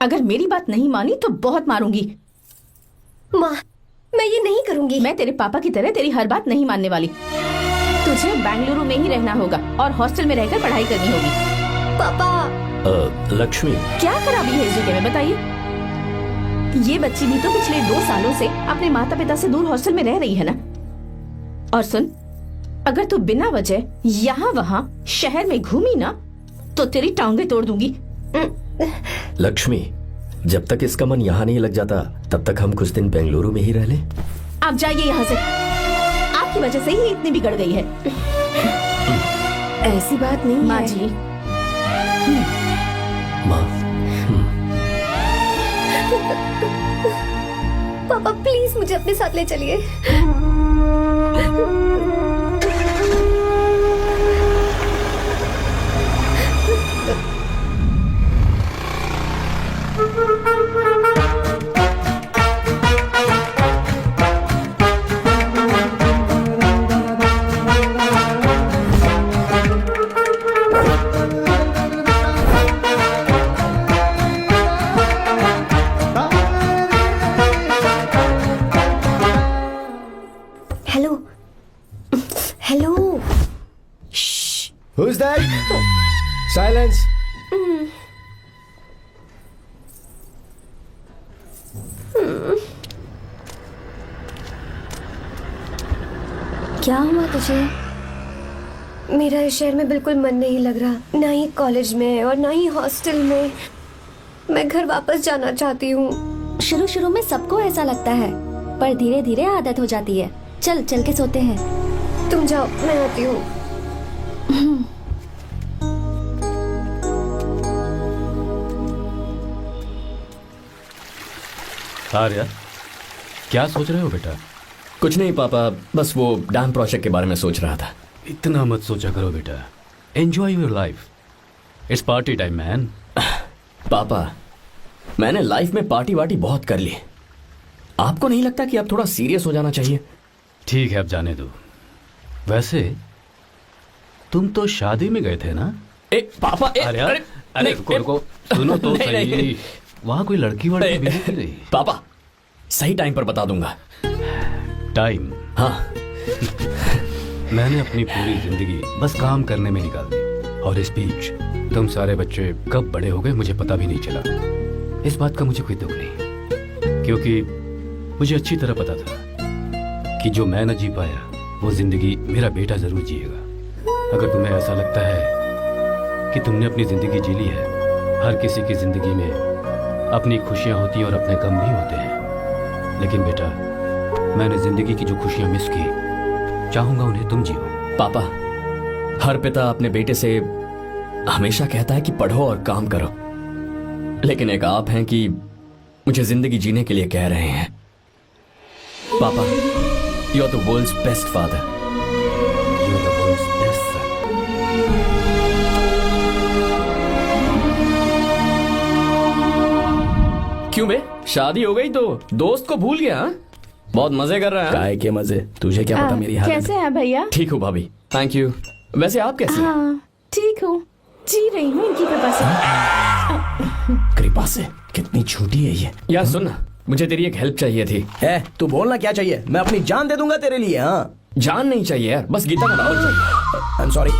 अगर मेरी बात नहीं मानी तो बहुत मारूंगी। माँ, मैं ये नहीं करूंगी। मैं तेरे पापा की तरह तेरी हर बात नहीं मानने वाली। तुझे बेंगलुरु में ही रहना होगा और हॉस्टल में रहकर पढ़ाई करनी होगी। पापा। लक्ष्मी, क्या खराबी है इस जगह में बताइए? ये बच्ची भी तो पिछले 2 सालों से अपने माता पिता से दूर हॉस्टल में रह रही है ना। और सुन, अगर तू बिना वजह यहाँ वहाँ शहर में घूमी ना तो तेरी टांगे तोड़ दूंगी। लक्ष्मी, जब तक इसका मन यहाँ नहीं लग जाता तब तक हम कुछ दिन बेंगलुरु में ही रह लें। आप जाइए यहाँ से। आपकी वजह से ही इतनी बिगड़ गई है। ऐसी बात नहीं माँ है। जी। माँ, पापा प्लीज मुझे अपने साथ ले चलिए। Hello hello. Who's that? Silence. क्या हुआ तुझे? मेरा इस शहर में बिल्कुल मन नहीं लग रहा, ना ही कॉलेज में और ना ही हॉस्टल में। मैं घर वापस जाना चाहती हूँ। शुरू शुरू में सबको ऐसा लगता है, पर धीरे धीरे आदत हो जाती है। चल चल के सोते हैं। तुम जाओ, मैं आती हूँ। आर्या, क्या सोच रहे हो बेटा? कुछ नहीं पापा, बस वो डैम प्रोजेक्ट के बारे में सोच रहा था। इतना मत सोचा करो बेटा। Enjoy your life. It's party time man. पापा, मैंने लाइफ में पार्टी वार्टी बहुत कर ली। आपको नहीं लगता कि अब थोड़ा सीरियस हो जाना चाहिए? ठीक है, अब जाने दो। वैसे तुम तो शादी में गए थे ना? पापा, आर्या, अरे रुको रुको, सुनो तो सही। वहाँ कोई लड़की वड़की मिली थी नहीं? पापा, सही टाइम पर बता दूंगा। टाइम? हाँ। मैंने अपनी पूरी जिंदगी बस काम करने में निकाल दी, और इस बीच तुम सारे बच्चे कब बड़े हो गए मुझे पता भी नहीं चला। इस बात का मुझे कोई दुख नहीं, क्योंकि मुझे अच्छी तरह पता था कि जो मैं न जी पाया वो जिंदगी मेरा बेटा जरूर जिएगा। अगर तुम्हें ऐसा लगता है कि तुमने अपनी जिंदगी जी ली है, हर किसी की जिंदगी में अपनी खुशियां होती हैं और अपने गम भी होते हैं, लेकिन बेटा मैंने जिंदगी की जो खुशियां मिस की, चाहूंगा उन्हें तुम जियो। पापा, हर पिता अपने बेटे से हमेशा कहता है कि पढ़ो और काम करो, लेकिन एक आप हैं कि मुझे जिंदगी जीने के लिए कह रहे हैं। पापा, you are the world's best father. You are the world's best son. क्यों बे, शादी हो गई तो दोस्त को भूल गया? बहुत मजे कर रहा है। काय के मजे, तुझे क्या पता मेरी हालत। कैसे हैं भैया? ठीक हूँ भाभी, थैंक यू। वैसे आप कैसे हैं? हाँ ठीक हूँ, जी रही हूँ इनकी कृपा से। कृपा से? कितनी झूठी है ये। यार सुन ना, मुझे तेरी एक हेल्प चाहिए थी। तू बोलना क्या चाहिए, मैं अपनी जान दे दूंगा तेरे लिए। हाँ, जान नहीं चाहिए यार, बस गीता का दावत चाहिए। I am sorry.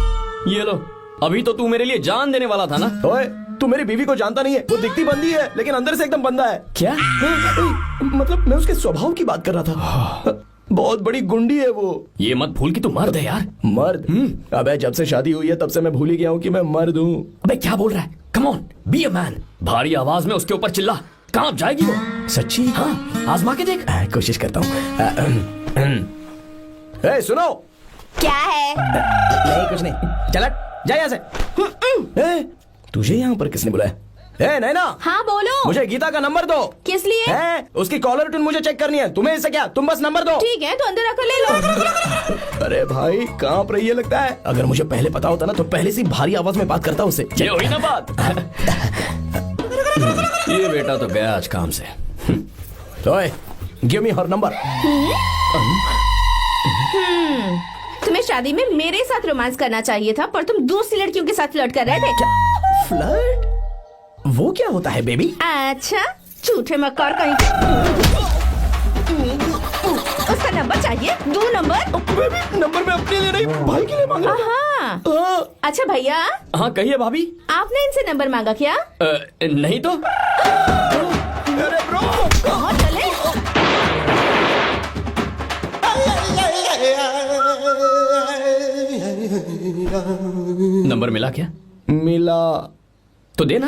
ये लो, अभी तो तू मेरे लिए जान देने वाला था ना। ओए, तू मेरी बीवी को जानता नहीं है। वो दिखती बंदी है लेकिन अंदर से एकदम बंदा है। क्या? मतलब मैं उसके स्वभाव की बात कर रहा था। बहुत बड़ी गुंडी है वो। ये मत भूल कि तू मर्द है यार। मर्द? अबे जब से शादी हुई है तब से मैं भूल ही गया हूँ कि मैं मर्द हूँ। अबे क्या बोल रहा है? Come on, be a man. भारी आवाज में उसके ऊपर चिल्ला, कहाँ जाएगी वो? सच्ची? हाँ, आजमा के देख। कोशिश करता हूँ। सुनो। क्या है? नहीं कुछ नहीं, चल जा यहाँ से। तुझे यहाँ पर किसने बुलाया? नैना, हाँ बोलो। मुझे गीता का नंबर दो। किस लिए? उसकी कॉलर ट्यून मुझे चेक करनी है। तुम्हें इससे क्या, तुम बस नंबर दो। ठीक है तो अंदर आकर ले लो। अरे भाई, कांप रही है लगता है। अगर मुझे पहले पता होता ना तो पहले से भारी आवाज में बात करता उससे। ये हुई ना बात। ये बेटा तो गया आज काम से। ओए, गिव मी हर नंबर। तुम्हें शादी में मेरे साथ रोमांस करना चाहिए था, पर तुम दूसरी लड़कियों के साथ फ्लर्ट कर रहे थे। फ्लर्ट? वो क्या होता है बेबी? अच्छा, झूठे मक्कार कहीं के। उसका नंबर चाहिए? 2 नंबर। बेबी नंबर मैं अपने लिए नहीं भाई के लिए मांग रहा हाँ। हूँ। अच्छा भैया, हाँ कहिए भाभी। आपने इनसे नंबर मांगा क्या? नहीं तो। अरे ब्रो, कहाँ चले? नंबर मिला क्या? मिला तो देना।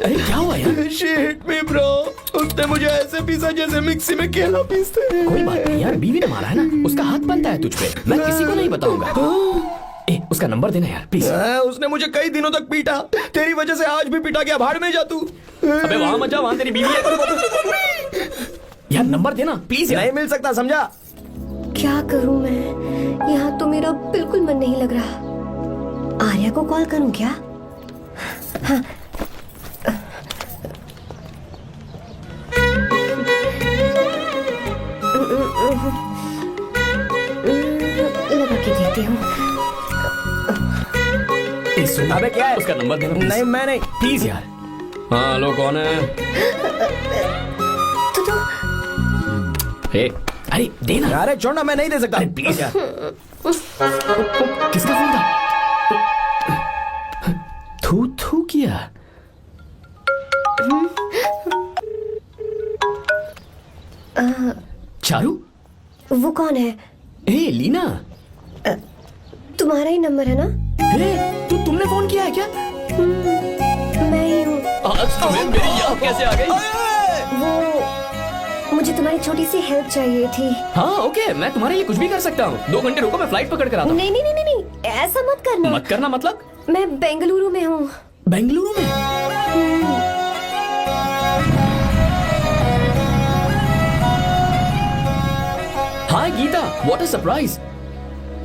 अरे क्या हुआ यार? शिट मी ब्रो, उसने मुझे ऐसे पीसा जैसे मिक्सी में केला पीसते हैं। कोई बात नहीं यार, बीवी ने मारा है ना, उसका हाथ बनता है तुझ पे। मैं किसी को नहीं बताऊंगा। उसका नंबर देना यार प्लीज। उसने मुझे कई दिनों तक पीटा, तेरी वजह से आज भी पीटा गया। भाड़ में जा तू। अबे वहां मत जा, वहां तेरी बीवी है। यार नंबर देना प्लीज यार। नहीं मिल सकता, समझा? क्या करूं मैं? यहाँ तो मेरा बिल्कुल मन नहीं लग रहा। आर्या को कॉल करूं क्या? हाँ। लगा के देती हूँ। अबे क्या है? उसका नंबर देना नहीं मैं नहीं। प्लीज यार। हाँ हेलो, कौन है? तो हे, अरे देना। अरे छोड़ना, मैं नहीं दे सकता। अरे प्लीज यार। किसका फोन था? थू थू किया। चारू? वो कौन है? ए लीना। तुम्हारा ही नंबर है ना? तुमने फोन किया है क्या? मैं ही हूँ। आज तुम्हें मेरी याद कैसे आ गई? वो मुझे तुम्हारी छोटी सी हेल्प चाहिए थी। हाँ ओके, मैं तुम्हारे लिए कुछ भी कर सकता हूँ। 2 घंटे रुको, मैं फ्लाइट पकड़ कर आता हूँ। नहीं नहीं नहीं नहीं नहीं, ऐसा मत करना। मत करना मतलब? मैं बेंगलुरु में हूँ। बेंगलुरु में? हाय गीता, व्हाट अ सरप्राइज।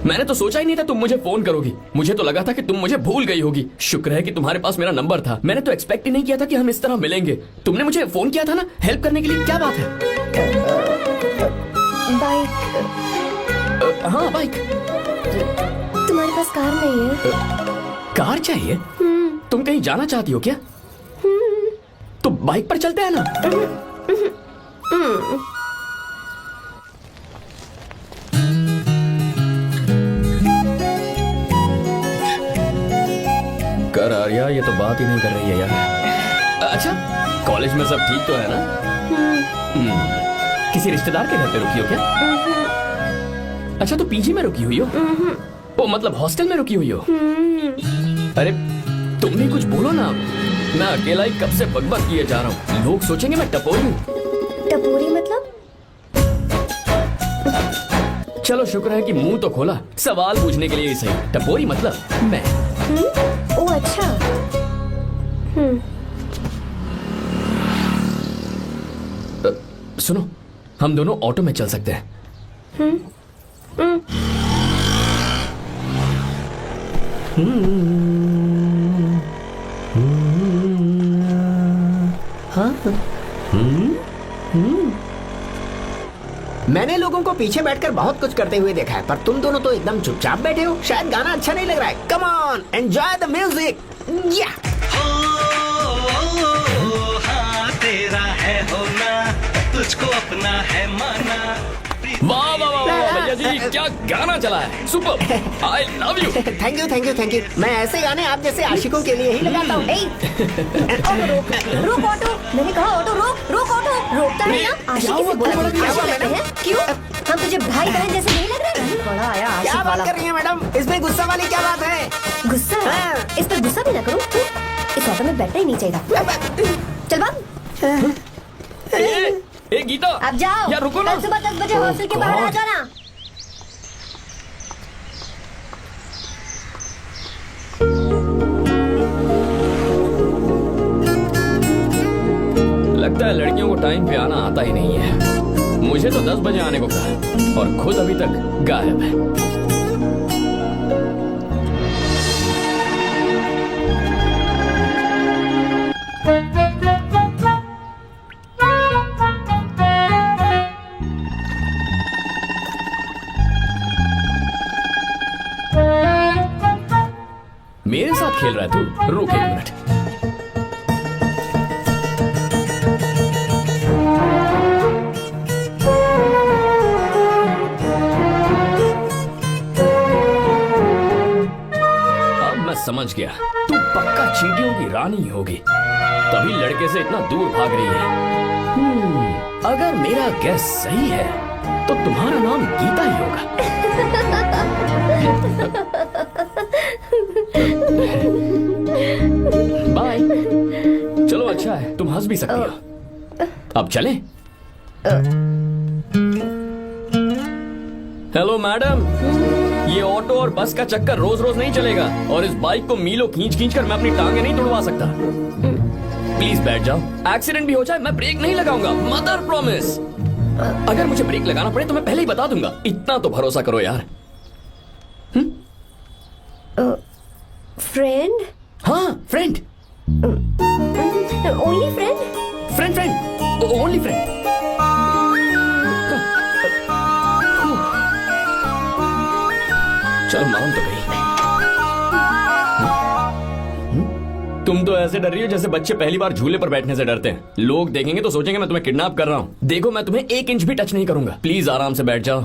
मैंने तो सोचा ही नहीं था तुम मुझे फोन करोगी। मुझे तो लगा था कि तुम मुझे भूल गई होगी। शुक्र है कि तुम्हारे पास मेरा नंबर था। मैंने तो एक्सपेक्ट ही नहीं किया था कि हम इस तरह मिलेंगे। तुमने मुझे फोन किया था ना हेल्प करने के लिए, क्या बात है? बाइक। हाँ बाइक। तुम्हारे पास कार नहीं है? कार चाहिए? तुम कहीं जाना चाहती हो क्या? तो बाइक पर चलते हैं ना। कर आर्या, ये तो बात ही नहीं कर रही है यार। अच्छा, कॉलेज में सब ठीक तो है ना? किसी रिश्तेदार के घर पे रुकी हो क्या? अच्छा, तो पीजी में रुकी हुई हो? ओ मतलब हॉस्टल में रुकी हुई हो? अरे तुम भी कुछ बोलो ना। मैं अकेला ही कब से बकबक किए जा रहा हूँ। लोग सोचेंगे मैं टपोरी हूँ। टपोरी मतलब? चलो शुक्र है कि मुंह तो खोला, सवाल पूछने के लिए ही सही। टपोरी मतलब मैं। ओ अच्छा। सुनो, हम दोनों ऑटो में चल सकते हैं। मैंने लोगों को पीछे बैठकर बहुत कुछ करते हुए देखा है, पर तुम दोनों तो एकदम चुपचाप बैठे हो। शायद गाना अच्छा नहीं लग रहा है। Come on, enjoy the music. या हाँ तेरा है होना, तुझको अपना है माना। वाह वाह वाह वाह भैया जी, क्या गाना चला है। Super, I love you. Thank you thank you thank you. मैं ऐसे गाने आप जैसे आशिकों के लिए ही लगाता हूँ। ऑटो रोक, रोक ऑटो। मैंने कहा ऑटो रोक, रोक ऑटो। रोकता है ना? आशिकी से बोला था, क्या हुआ आशिक लगते हैं। क्यों? हम तुझे भाई बहन जैसे नहीं लग रहे? बड़ा आया क्या आशिक बात वाला। कर रही है मैडम? इसमें गुस्सा वाली क्या बात है? गुस्सा? हाँ। इस पर गुस्सा भी ना करो। इस ऑटो में बैठना ही नहीं चाहिए। चल भाग। ए गीता, अब जाओ। यार रुको ना। कल सुबह 10 बजे हॉस्टल के बाहर आ जाना। लगता है लड़कियों को टाइम पे आना आता ही नहीं है। मुझे तो 10 बजे आने को कहा है और खुद अभी तक गायब है। मेरे साथ खेल रहा है तू? रुक एक मिनट। अब मैं समझ गया, तू पक्का चींटियों की रानी होगी, तभी लड़के से इतना दूर भाग रही है। अगर मेरा गैस सही है तो तुम्हारा नाम गीता ही होगा। बाय। चलो अच्छा है, तुम हंस भी सकती हो। अब चलें? हेलो मैडम, ये ऑटो और बस का चक्कर रोज रोज नहीं चलेगा, और इस बाइक को मीलों खींच खींच कर मैं अपनी टांगे नहीं तुड़वा सकता। प्लीज बैठ जाओ, एक्सीडेंट भी हो जाए मैं ब्रेक नहीं लगाऊंगा, मदर प्रॉमिस। अगर मुझे ब्रेक लगाना पड़े तो मैं पहले ही बता दूंगा, इतना तो भरोसा करो यार। फ्रेंड? हाँ friend. Only friend? Friend friend, only friend. चलो मान तो गई। तुम तो ऐसे डर रही हो जैसे बच्चे पहली बार झूले पर बैठने से डरते हैं। लोग देखेंगे तो सोचेंगे मैं तुम्हें किडनैप कर रहा हूँ। देखो मैं तुम्हें 1 इंच भी टच नहीं करूंगा, प्लीज आराम से बैठ जाओ।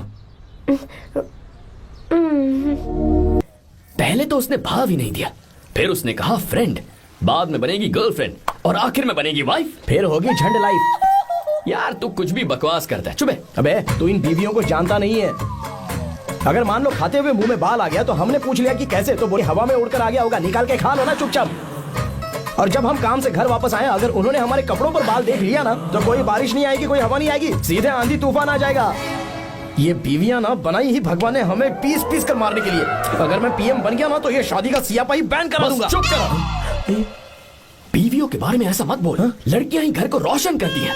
पहले तो उसने भाव ही नहीं दिया, फिर उसने कहा फ्रेंड, बाद में बनेगी गर्लफ्रेंड, और आखिर में बनेगी वाइफ, फिर होगी झंड लाइफ। यार तू कुछ भी बकवास करता है, चुप है। अबे तू इन बीवियों को जानता नहीं है। अगर मान लो खाते हुए मुंह में बाल आ गया तो हमने पूछ लिया कि कैसे, तो बोले हवा में उड़कर आ गया होगा, निकाल के खा लो ना चुपचाप। और जब हम काम से घर वापस आए, अगर उन्होंने हमारे कपड़ों पर बाल देख लिया ना, तो कोई बारिश नहीं आएगी, कोई हवा नहीं आएगी, सीधे आंधी तूफान आ जाएगा। ये बीवियां ना बनाई ही भगवान ने हमें पीस पीस कर मारने के लिए। अगर मैं पीएम बन गया ना तो ये शादी का सियापाही बैन करा दूंगा। चुप करो। बीवियों के बारे में ऐसा मत बोल, लड़कियां ही घर को रोशन करती हैं।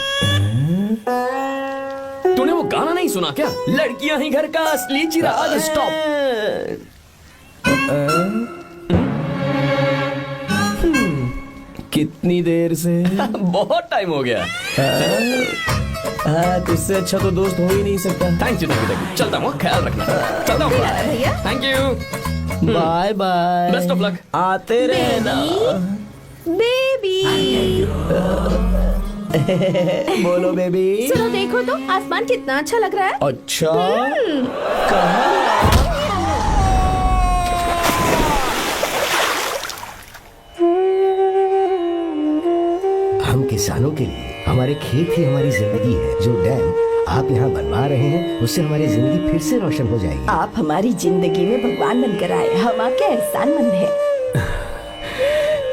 तूने वो गाना नहीं सुना क्या, लड़कियां ही घर का असली चिराग। स्टॉप। कितनी देर से? बहुत टाइम हो गया। तुझसे अच्छा तो दोस्त हो ही नहीं सकता। थैंक यू, चलता हूँ, ख्याल रखना। चलता हूँ भैया। Thank you, bye bye, best of luck. आते रहना बेबी। बोलो बेबी। सुनो देखो तो आसमान कितना अच्छा लग रहा है। अच्छा कहाँ? हम किसानों के लिए हमारे खेत ही हमारी जिंदगी है। जो डैम आप यहाँ बनवा रहे हैं उससे हमारी जिंदगी फिर से रोशन हो जाएगी। आप हमारी जिंदगी में भगवान बनकर आए, हम आपके एहसानमंद हैं।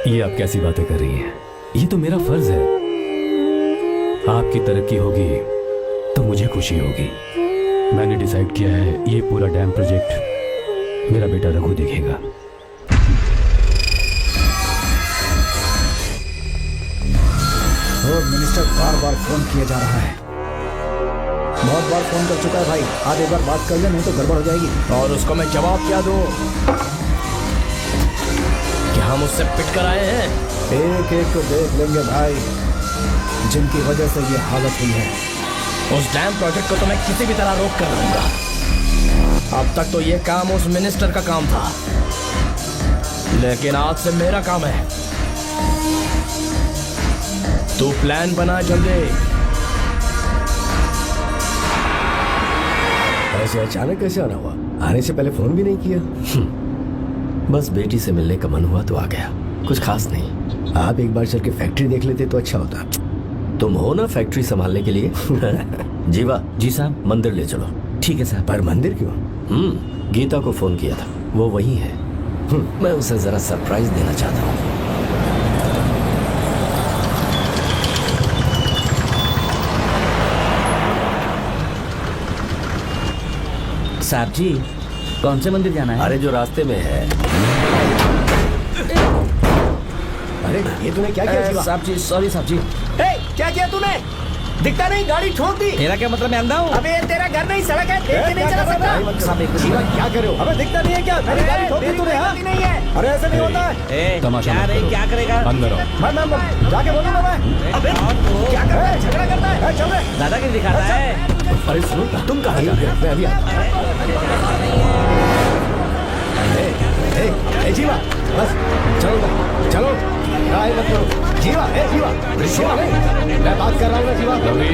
ये आप कैसी बातें कर रही हैं? ये तो मेरा फर्ज है। आपकी तरक्की होगी तो मुझे खुशी होगी। मैंने डिसाइड किया है ये पूरा डैम प्रोजेक्ट मेरा बेटा रघु देखेगा। मिनिस्टर बार बार फोन किया जा रहा है, बहुत बार फोन कर चुका है भाई। आप एक बार बात कर ले, नहीं तो गड़बड़ हो जाएगी। और उसको मैं जवाब क्या दूं? क्या हम उससे पिट कर आए हैं? एक एक को देख लेंगे भाई, जिनकी वजह से ये हालत हुई है। उस डैम प्रोजेक्ट को तो मैं किसी भी तरह रोक कर रहूंगा। अब तक तो ये काम उस मिनिस्टर का काम था, लेकिन आज से मेरा काम है। तू प्लान बना जल्दी। ऐसे अचानक कैसे आना हुआ? आने से पहले फोन भी नहीं किया? बस बेटी से मिलने का मन हुआ तो आ गया, कुछ खास नहीं। आप एक बार चल के फैक्ट्री देख लेते तो अच्छा होता। तुम हो ना फैक्ट्री संभालने के लिए। जीवा जी साहब, मंदिर ले चलो। ठीक है साहब। पर मंदिर क्यों? गीता को फोन किया था, वो वही है। मैं उसे जरा सरप्राइज देना चाहता हूँ। साहब जी, कौन से मंदिर जाना है? अरे जो रास्ते में है। अरे ये तूने क्या किया जीवा? साहब जी सॉरी साहब जी। क्या किया तूने? दिखता नहीं, गाड़ी ठोक दी। तेरा क्या मतलब, मैं अंधा हूँ? अबे तेरा घर नहीं, सड़क है, देख के नहीं चला सकता। साहब एक जीवा क्या कर रहे हो? अबे दिखता नहीं है क्या? मेरी गाड़ी ठोक दी तूने? हाँ? नहीं है। अरे ऐसे नहीं होता है। तमाशा क्या मत रे, करो। क्या करेगा? अंदर आओ। मैं जाके बोलूंगा मैं। अबे क्या कर रहा है? झगड़ा करता है। चल रहे। दादागिरी दिखा रहा है। अरे सुनो, तुम कहाँ जा रहे हो? मैं अभी जीवा बस शिवा मैं बात कर रहा हूँ ना शिवा। रवि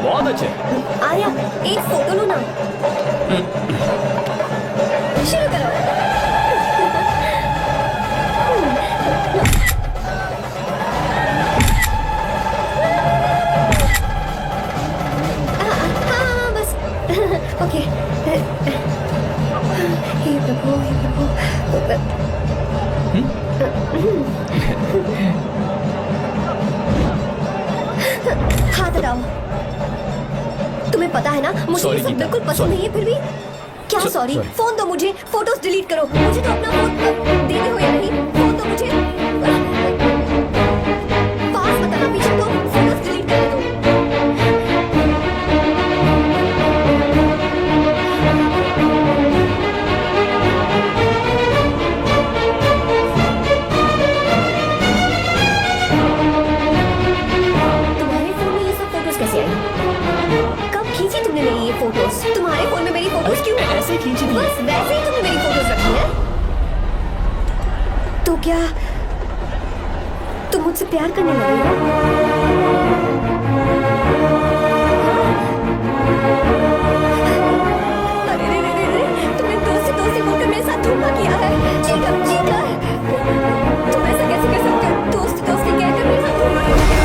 बहुत अच्छे। आर्या एक फोटो लो ना। शुरू करो। हाँ बस ओके। हे प्रभु हे प्रभु। हाथ हटाओ। तुम्हें पता है ना मुझे Sorry, ये सब गीता, बिल्कुल पसंद sorry. नहीं है फिर भी क्या सॉरी sorry. फोन दो मुझे फोटोज डिलीट करो मुझे तो अपना फोन देते हो या नहीं फोन दो मुझे पास बताना पीछे तो फोटोज डिलीट कर दो तुम्हारे फोन में ये सब फोटोज कैसे आई कब खींची तुमने मेरी ये फोटोज तुम्हारे फोन में मेरी फोटोज क्यों ऐसे खींची थी। बस वैसे ही तुमने मेरी फोटोज रखी है तो क्या तुम मुझसे प्यार करने लगे हो अरे रे रे रे रे तुमने दोस्ती दोस्ती बोलकर मेरे साथ धोखा किया है चीटर चीटर तुम ऐसा कैसे कर सकते हो दोस्ती दोस्ती कहकर मेरे साथ धोखा किया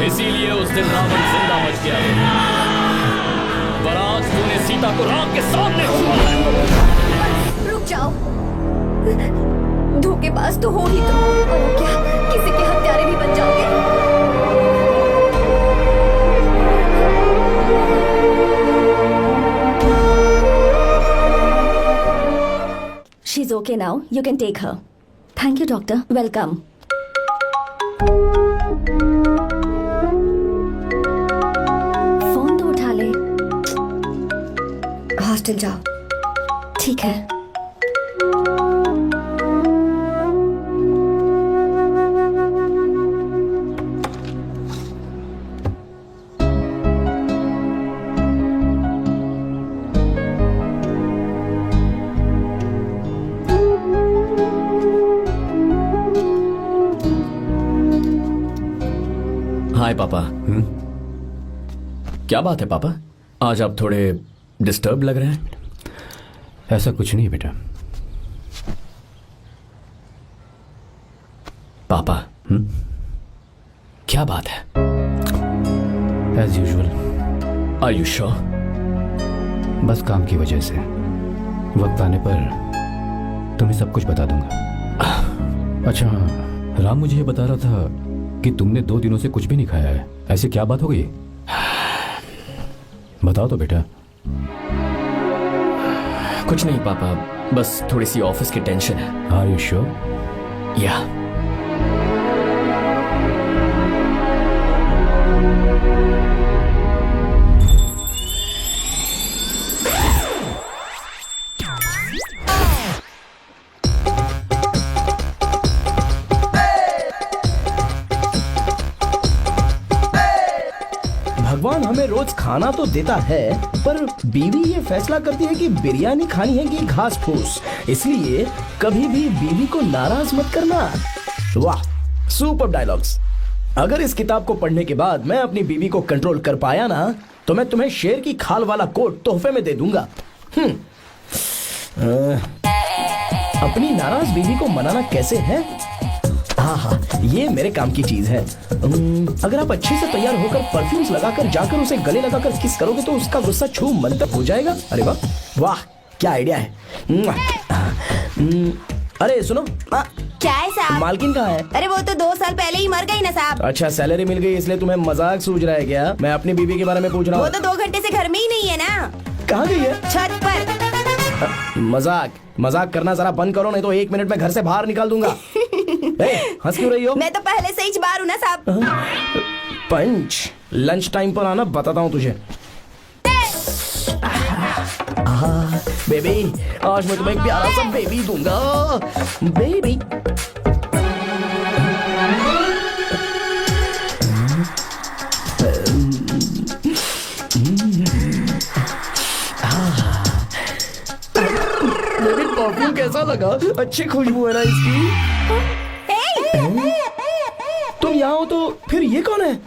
इसीलिए उस दिन रावण जिंदा बच गया, पर आज तूने सीता को राम के सामने छुआ है। रुक जाओ, धोखेबाज तो हो ही तुम, और क्या किसी के हत्यारे भी बन जाओगे। She's okay now. You can take her. Thank you, doctor. Welcome. Phone तो उठा ले। हॉस्टल जाओ। ठीक है। हाय पापा। क्या बात है पापा, आज आप थोड़े डिस्टर्ब लग रहे हैं। ऐसा कुछ नहीं बेटा। पापा क्या बात है? As usual. Are you sure? बस काम की वजह से वक्त आने पर तुम्हें सब कुछ बता दूंगा। अच्छा हाँ, राम मुझे ये बता रहा था कि तुमने 2 दिनों से कुछ भी नहीं खाया है। ऐसे क्या बात हो गई? बताओ तो बेटा। कुछ नहीं पापा, बस थोड़ी सी ऑफिस की टेंशन है। Are you sure? या भगवान हमें हमें रोज खाना तो देता है, पर बीवी ये फैसला करती है कि बिरयानी खानी है कि घास फूस। इसलिए कभी भी बीवी को नाराज मत करना। वाह, सुपर डायलॉग्स। अगर इस किताब को पढ़ने के बाद मैं अपनी बीवी को कंट्रोल कर पाया ना, तो मैं तुम्हें शेर की खाल वाला कोट तोहफे में दे दूंगा। अपनी नाराज बीवी को मनाना कैसे है? हाँ, ये मेरे काम की चीज है। अगर आप अच्छे से तैयार होकर परफ्यूम्स लगाकर जाकर उसे गले लगाकर किस करोगे तो उसका गुस्सा छू मंतर हो जाएगा। अरे वाह वाह, क्या आइडिया है। अरे सुनो, क्या है साहब? मालकिन कहाँ है? अरे वो तो 2 साल पहले ही मर गई ना साहब। अच्छा, सैलरी मिल गई इसलिए तुम्हें मजाक सूझ रहा है क्या? मैं अपनी बीवी के बारे में पूछ रहा हूँ। वो तो 2 घंटे से घर में ही नहीं है ना। कहाँ गई है? छत पर। मजाक करना जरा बंद करो, नहीं तो 1 मिनट में घर से बाहर निकाल दूंगा। हंस क्यों रही हो? मैं तो पहले से ही बाहर हूँ ना साहब। पंच, लंच टाइम पर आना, बताता हूँ तुझे। बेबी, आज मैं तुम्हें एक प्यारा सा बेबी दूंगा। बेबी बेबी, परफ्यूम कैसा लगा? अच्छी खुशबू है ना इसकी। तुम यहाँ हो तो फिर ये कौन है?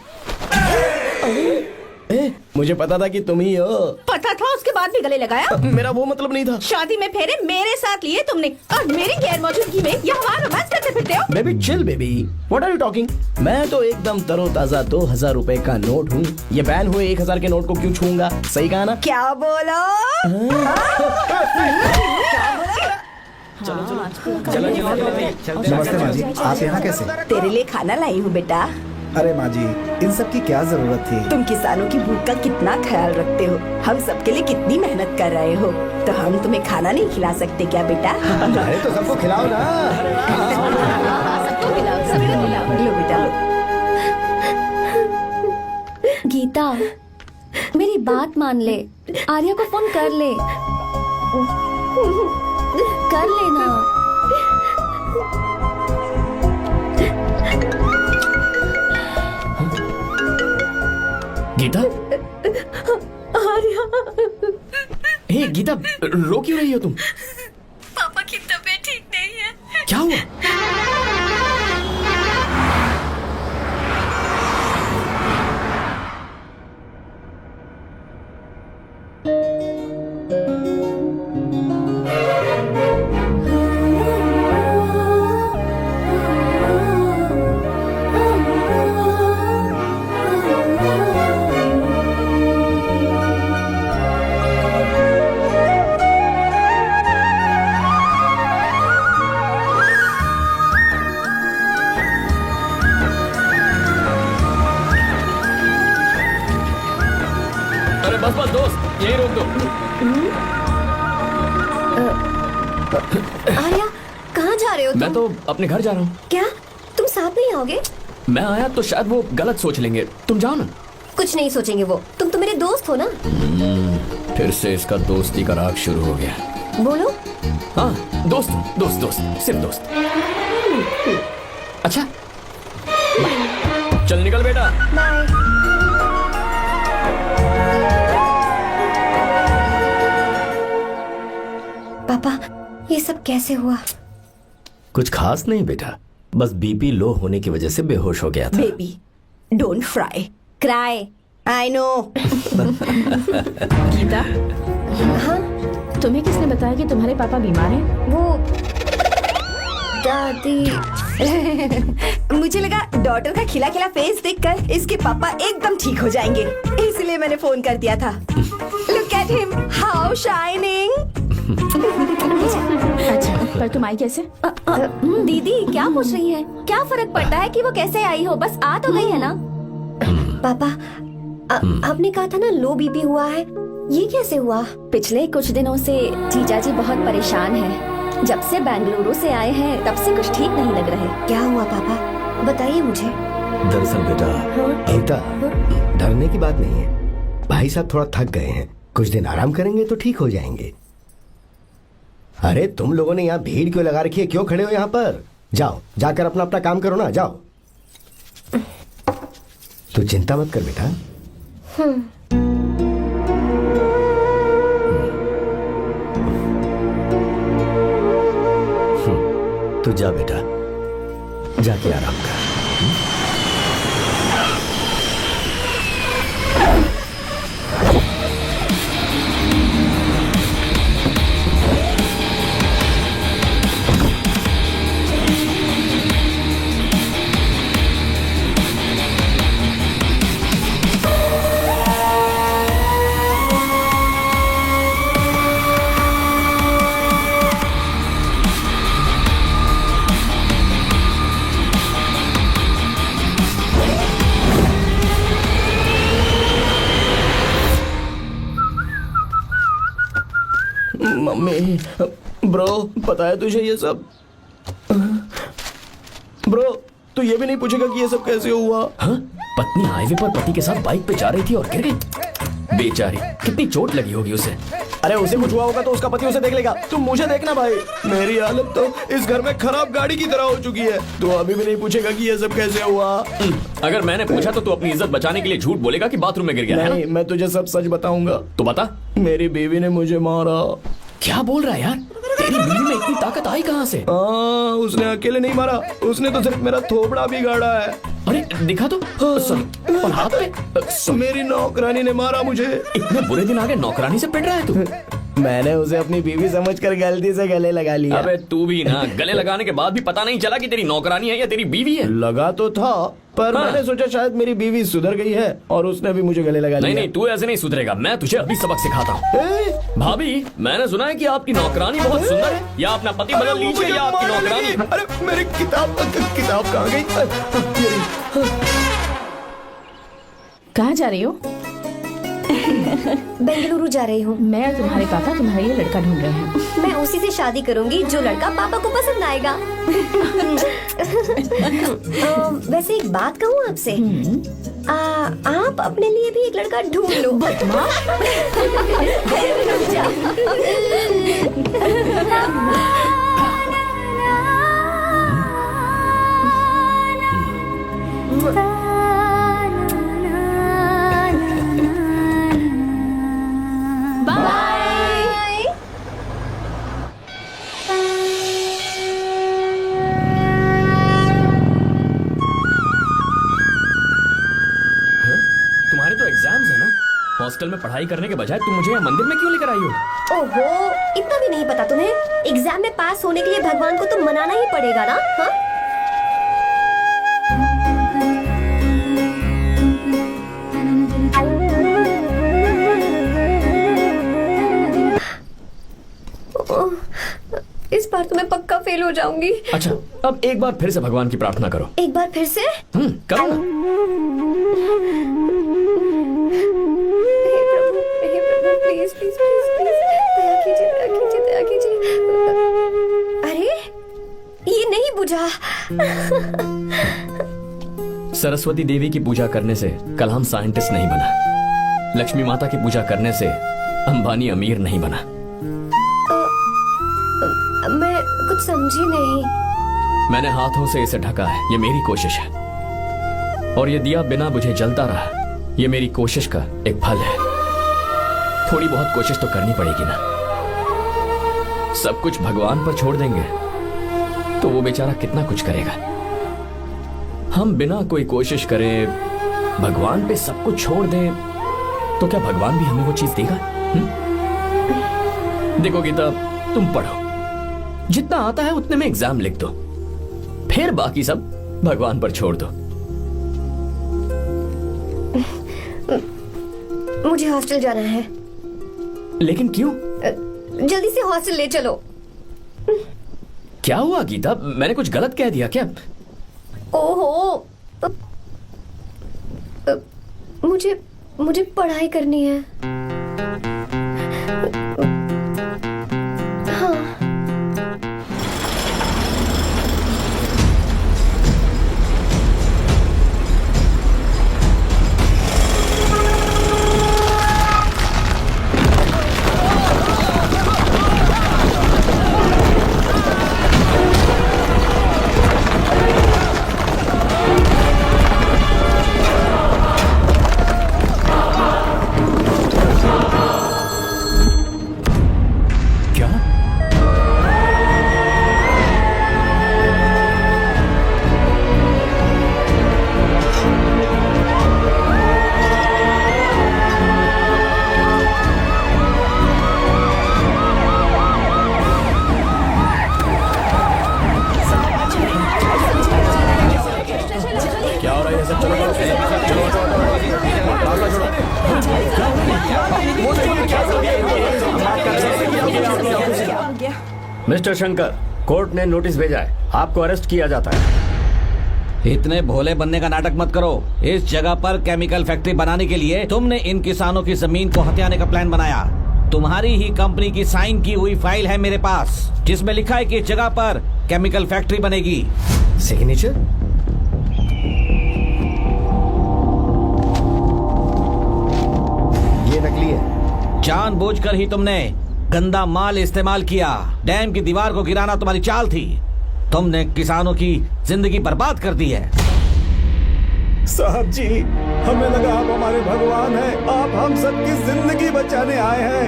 मुझे पता था कि तुम ही हो। पता था, उसके बाद भी गले लगाया? मेरा वो मतलब नहीं था। शादी में फेरे मेरे साथ लिए तुमने और मेरी गैर मौजूदगी में यहाँ रोमांस करते फिरते हो। Baby chill baby, what are you talking? मैं तो एकदम तरोताजा 2000 रुपए का नोट हूँ। ये बैन हुए 1000 के नोट को क्यों छूंगा? सही कहा ना? क्या बोलो? नमस्ते माँ जी, आप यहाँ कैसे? तेरे लिए खाना लाई हूँ बेटा। अरे माँ जी, इन सब की क्या जरूरत थी? तुम किसानों की भूख का कितना ख्याल रखते हो, हम सबके लिए कितनी मेहनत कर रहे हो, तो हम तुम्हें खाना नहीं खिला सकते क्या बेटा? अरे तो सबको खिलाओ ना। सबको खिलाओ, सबको खिलाओ। लो बेटा लो। गीता, मेरी बात मान ले, आर्या को फोन कर ले। कर लेना। गीता, आर्या, हे गीता, रो क्यों रही हो तुम? पापा की तबीयत ठीक नहीं है। क्या हुआ? अरे बस बस दोस्त, यही रोक दो। आर्या, कहाँ जा रहे हो तुम? मैं तो अपने घर जा रहा हूँ। क्या तुम साथ नहीं आओगे? मैं आया तो शायद वो गलत सोच लेंगे, तुम जाओ ना। कुछ नहीं सोचेंगे वो, तुम तो मेरे दोस्त हो ना। फिर से इसका दोस्ती का राग शुरू हो गया। बोलो। हाँ, दोस्त दोस्त दोस्त, सिर्फ दोस्त। अच्छा, चल निकल बेटा। बाय। पापा, ये सब कैसे हुआ? कुछ खास नहीं बेटा, बस बीपी लो होने की वजह से बेहोश हो गया था। Baby, don't fry, cry, I know. Geeta, हाँ, तुम्हें किसने बताया कि तुम्हारे पापा बीमार हैं? वो दादी। मुझे लगा डॉटर का खिला खिला फेस देखकर इसके पापा एकदम ठीक हो जाएंगे, इसलिए मैंने फोन कर दिया था। Look at him, how shining. अच्छा, पर तुम आई कैसे? दीदी क्या पूछ रही है? क्या फर्क पड़ता है कि वो कैसे आई हो, बस आ तो गई है ना। पापा, आपने कहा था ना लो बीपी हुआ है, ये कैसे हुआ? पिछले कुछ दिनों से जीजा जी बहुत परेशान हैं। जब से बेंगलुरु से आए हैं तब से कुछ ठीक नहीं लग रहे। क्या हुआ पापा, बताइए मुझे। दरअसल बेटा, गीता, डरने की बात नहीं है। भाई साहब थोड़ा थक गए हैं, कुछ दिन आराम करेंगे तो ठीक हो जाएंगे। अरे तुम लोगों ने यहाँ भीड़ क्यों लगा रखी है? क्यों खड़े हो यहाँ पर? जाओ, जाकर अपना अपना काम करो ना, जाओ। तू चिंता मत कर बेटा। तो जा बेटा, जाके आराम कर। मम्मी, ब्रो पता है तुझे ये सब? ब्रो तू ये भी नहीं पूछेगा कि ये सब कैसे हुआ? हाँ? पत्नी हाईवे पर पति के साथ बाइक पे जा रही थी और गिर गई। बेचारी, कितनी चोट लगी होगी उसे। अरे उसे कुछ हुआ होगा तो उसका पति उसे देख लेगा, तुम मुझे देखना भाई। मेरी हालत तो इस घर में खराब गाड़ी की तरह हो चुकी है। तू अभी भी नहीं पूछेगा कि ये सब कैसे हुआ? अगर मैंने पूछा तो तू अपनी इज्जत बचाने के लिए झूठ बोलेगा कि बाथरूम में गिर गया है नहीं, ना? मैं तुझे सब सच बताऊंगा। तो बता। मेरी बीवी ने मुझे मारा। क्या बोल रहा है यार? तेरी बीवी में इतनी ताकत आई कहाँ से? उसने अकेले नहीं मारा, उसने तो सिर्फ मेरा थोबड़ा बिगाड़ा है। अरे दिखा तो। और हाथ पे? मेरी नौकरानी ने मारा मुझे। इतने बुरे दिन आ गए, नौकरानी से पिट रहा है तू? मैंने उसे अपनी बीवी समझकर गलती से गले लगा लिया। अबे तू भी ना, गले लगाने के बाद भी पता नहीं चला कि तेरी नौकरानी है या तेरी बीवी है? लगा तो था, पर हाँ। मैंने सोचा शायद मेरी बीवी सुधर गई है और उसने भी मुझे गले लगा लिया। नहीं नहीं, तू ऐसे नहीं सुधरेगा, मैं तुझे अभी सबक सिखाता हूँ। भाभी, मैंने सुना है कि आपकी नौकरानी बहुत सुंदर है, या अपना पति बदल लीजिए या आपकी नौकरानी। अरे मेरी किताब कहाँ गई? कहाँ जा रही हो? बेंगलुरु जा रही हूँ। मैं और तुम्हारे पापा तुम्हारे लिए लड़का ढूंढ रहे हैं। मैं उसी से शादी करूंगी जो लड़का पापा को पसंद आएगा। वैसे एक बात कहूँ आपसे, आप अपने लिए भी एक लड़का ढूंढ लो। बदमाश। तुम्हारे तो एग्जाम्स है ना? हॉस्टल में पढ़ाई करने के बजाय तुम मुझे यहाँ मंदिर में क्यों लेकर आई हो? ओहो, इतना भी नहीं पता तुम्हें? एग्जाम में पास होने के लिए भगवान को तो मनाना ही पड़ेगा ना? हाँ? इस बार तो मैं पक्का फेल हो जाऊंगी। अच्छा, अब एक बार फिर से भगवान की प्रार्थना करो। एक बार फिर से? करो ना। हे प्रभु, प्लीज प्लीज प्लीज प्लीज, दया कीजिए, दया कीजिए, दया कीजिए। अरे ये नहीं बुझा। सरस्वती देवी की पूजा करने से कलाम साइंटिस्ट नहीं बना। लक्ष्मी माता की पूजा करने से अंबानी अमीर नहीं बना। मैं कुछ समझी नहीं। मैंने हाथों से इसे ढका है, ये मेरी कोशिश है। और ये दिया बिना बुझे जलता रहा, ये मेरी कोशिश का एक फल है। थोड़ी बहुत कोशिश तो करनी पड़ेगी ना। सब कुछ भगवान पर छोड़ देंगे तो वो बेचारा कितना कुछ करेगा। हम बिना कोई कोशिश करे भगवान पे सब कुछ छोड़ दें तो क्या भगवान भी हमें वो चीज देगा? देखो गीता, तुम पढ़ो, जितना आता है उतने में एग्जाम लिख दो, फिर बाकी सब भगवान पर छोड़ दो। मुझे हॉस्टल जाना है। लेकिन क्यों? जल्दी से हॉस्टल ले चलो। क्या हुआ गीता, मैंने कुछ गलत कह दिया क्या? ओहो, मुझे पढ़ाई करनी है। हाँ। मिस्टर शंकर, कोर्ट ने नोटिस भेजा है, आपको अरेस्ट किया जाता है। इतने भोले बनने का नाटक मत करो। इस जगह पर केमिकल फैक्ट्री बनाने के लिए तुमने इन किसानों की जमीन को हथियाने का प्लान बनाया। तुम्हारी ही कंपनी की साइन की हुई फाइल है मेरे पास, जिसमें लिखा है कि इस जगह पर केमिकल फैक्ट्री बनेगी। सिग्नेचर? ये नकली है। जानबूझकर ही तुमने गंदा माल इस्तेमाल किया। डैम की दीवार को गिराना तुम्हारी चाल थी। तुमने किसानों की जिंदगी बर्बाद कर दी है। साहब जी, हमें लगा आप हमारे भगवान हैं, आप हम सबकी जिंदगी बचाने आए हैं,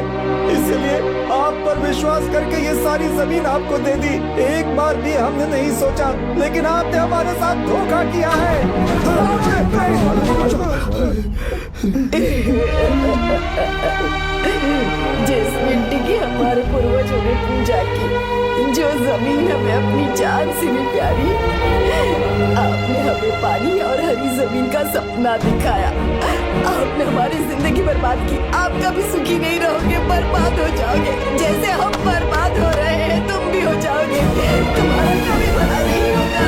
इसलिए आप पर विश्वास करके ये सारी जमीन आपको दे दी। एक बार भी हमने नहीं सोचा, लेकिन आपने हमारे साथ धोखा किया है। जिस मिट्टी की हमारे पूर्वजों ने पूजा की, जो जमीन हमें अपनी जान से भी प्यारी, आपने हमें पानी और हरी जमीन का सपना दिखाया। आपने हमारी जिंदगी बर्बाद की। आप कभी सुखी नहीं रहोगे, बर्बाद हो जाओगे। जैसे हम बर्बाद हो रहे हैं, तुम भी हो जाओगे। तुम्हारा कभी भला नहीं होगा।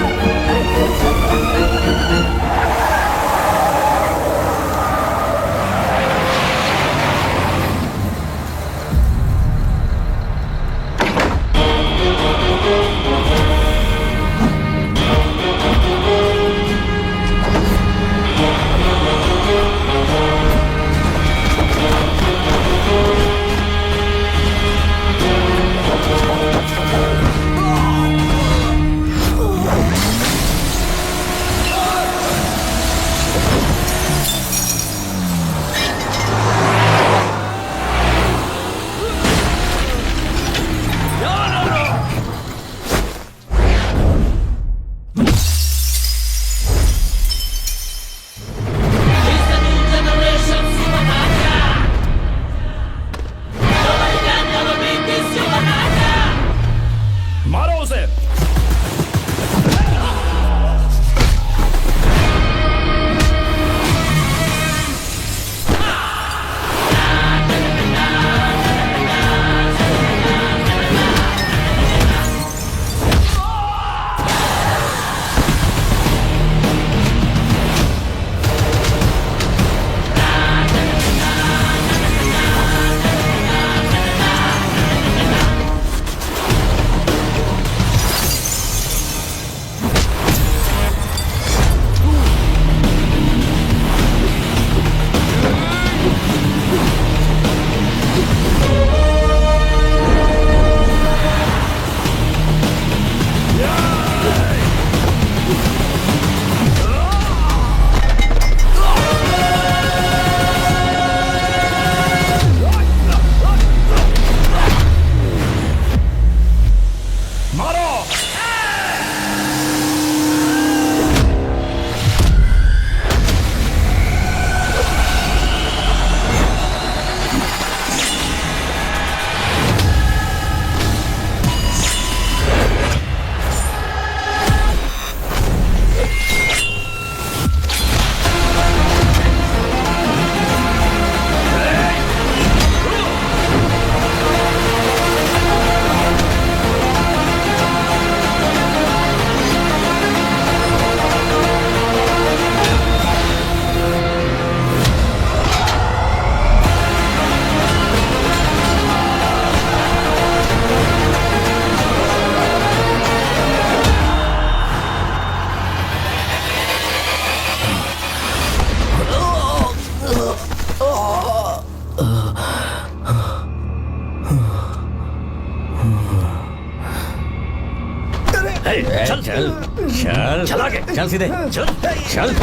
चल चल चल चल आगे चल सीधे चल चल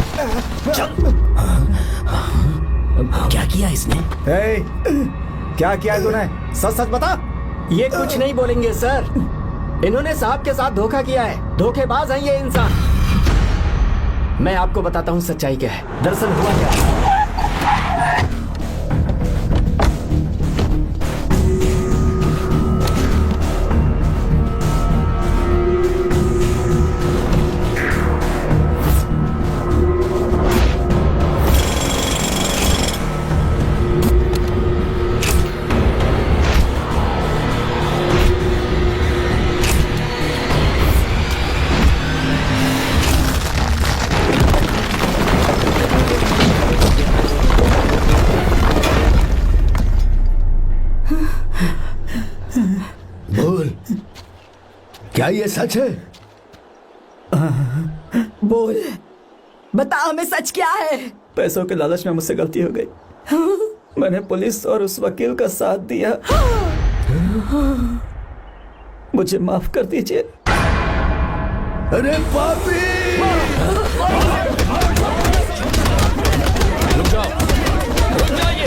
चल। क्या किया इसने? क्या किया है तूने? सच सच बता। ये कुछ नहीं बोलेंगे सर। इन्होंने साहब के साथ धोखा किया है। धोखेबाज हैं ये इंसान। मैं आपको बताता हूँ सच्चाई क्या है। दरअसल हुआ क्या है, बोल, क्या ये सच है? बोल, बता हमें सच क्या है? पैसों के लालच में मुझसे गलती हो गई। मैंने पुलिस और उस वकील का साथ दिया। मुझे माफ कर दीजिए। अरे पापी! रुक जाओ, रुक जाइए,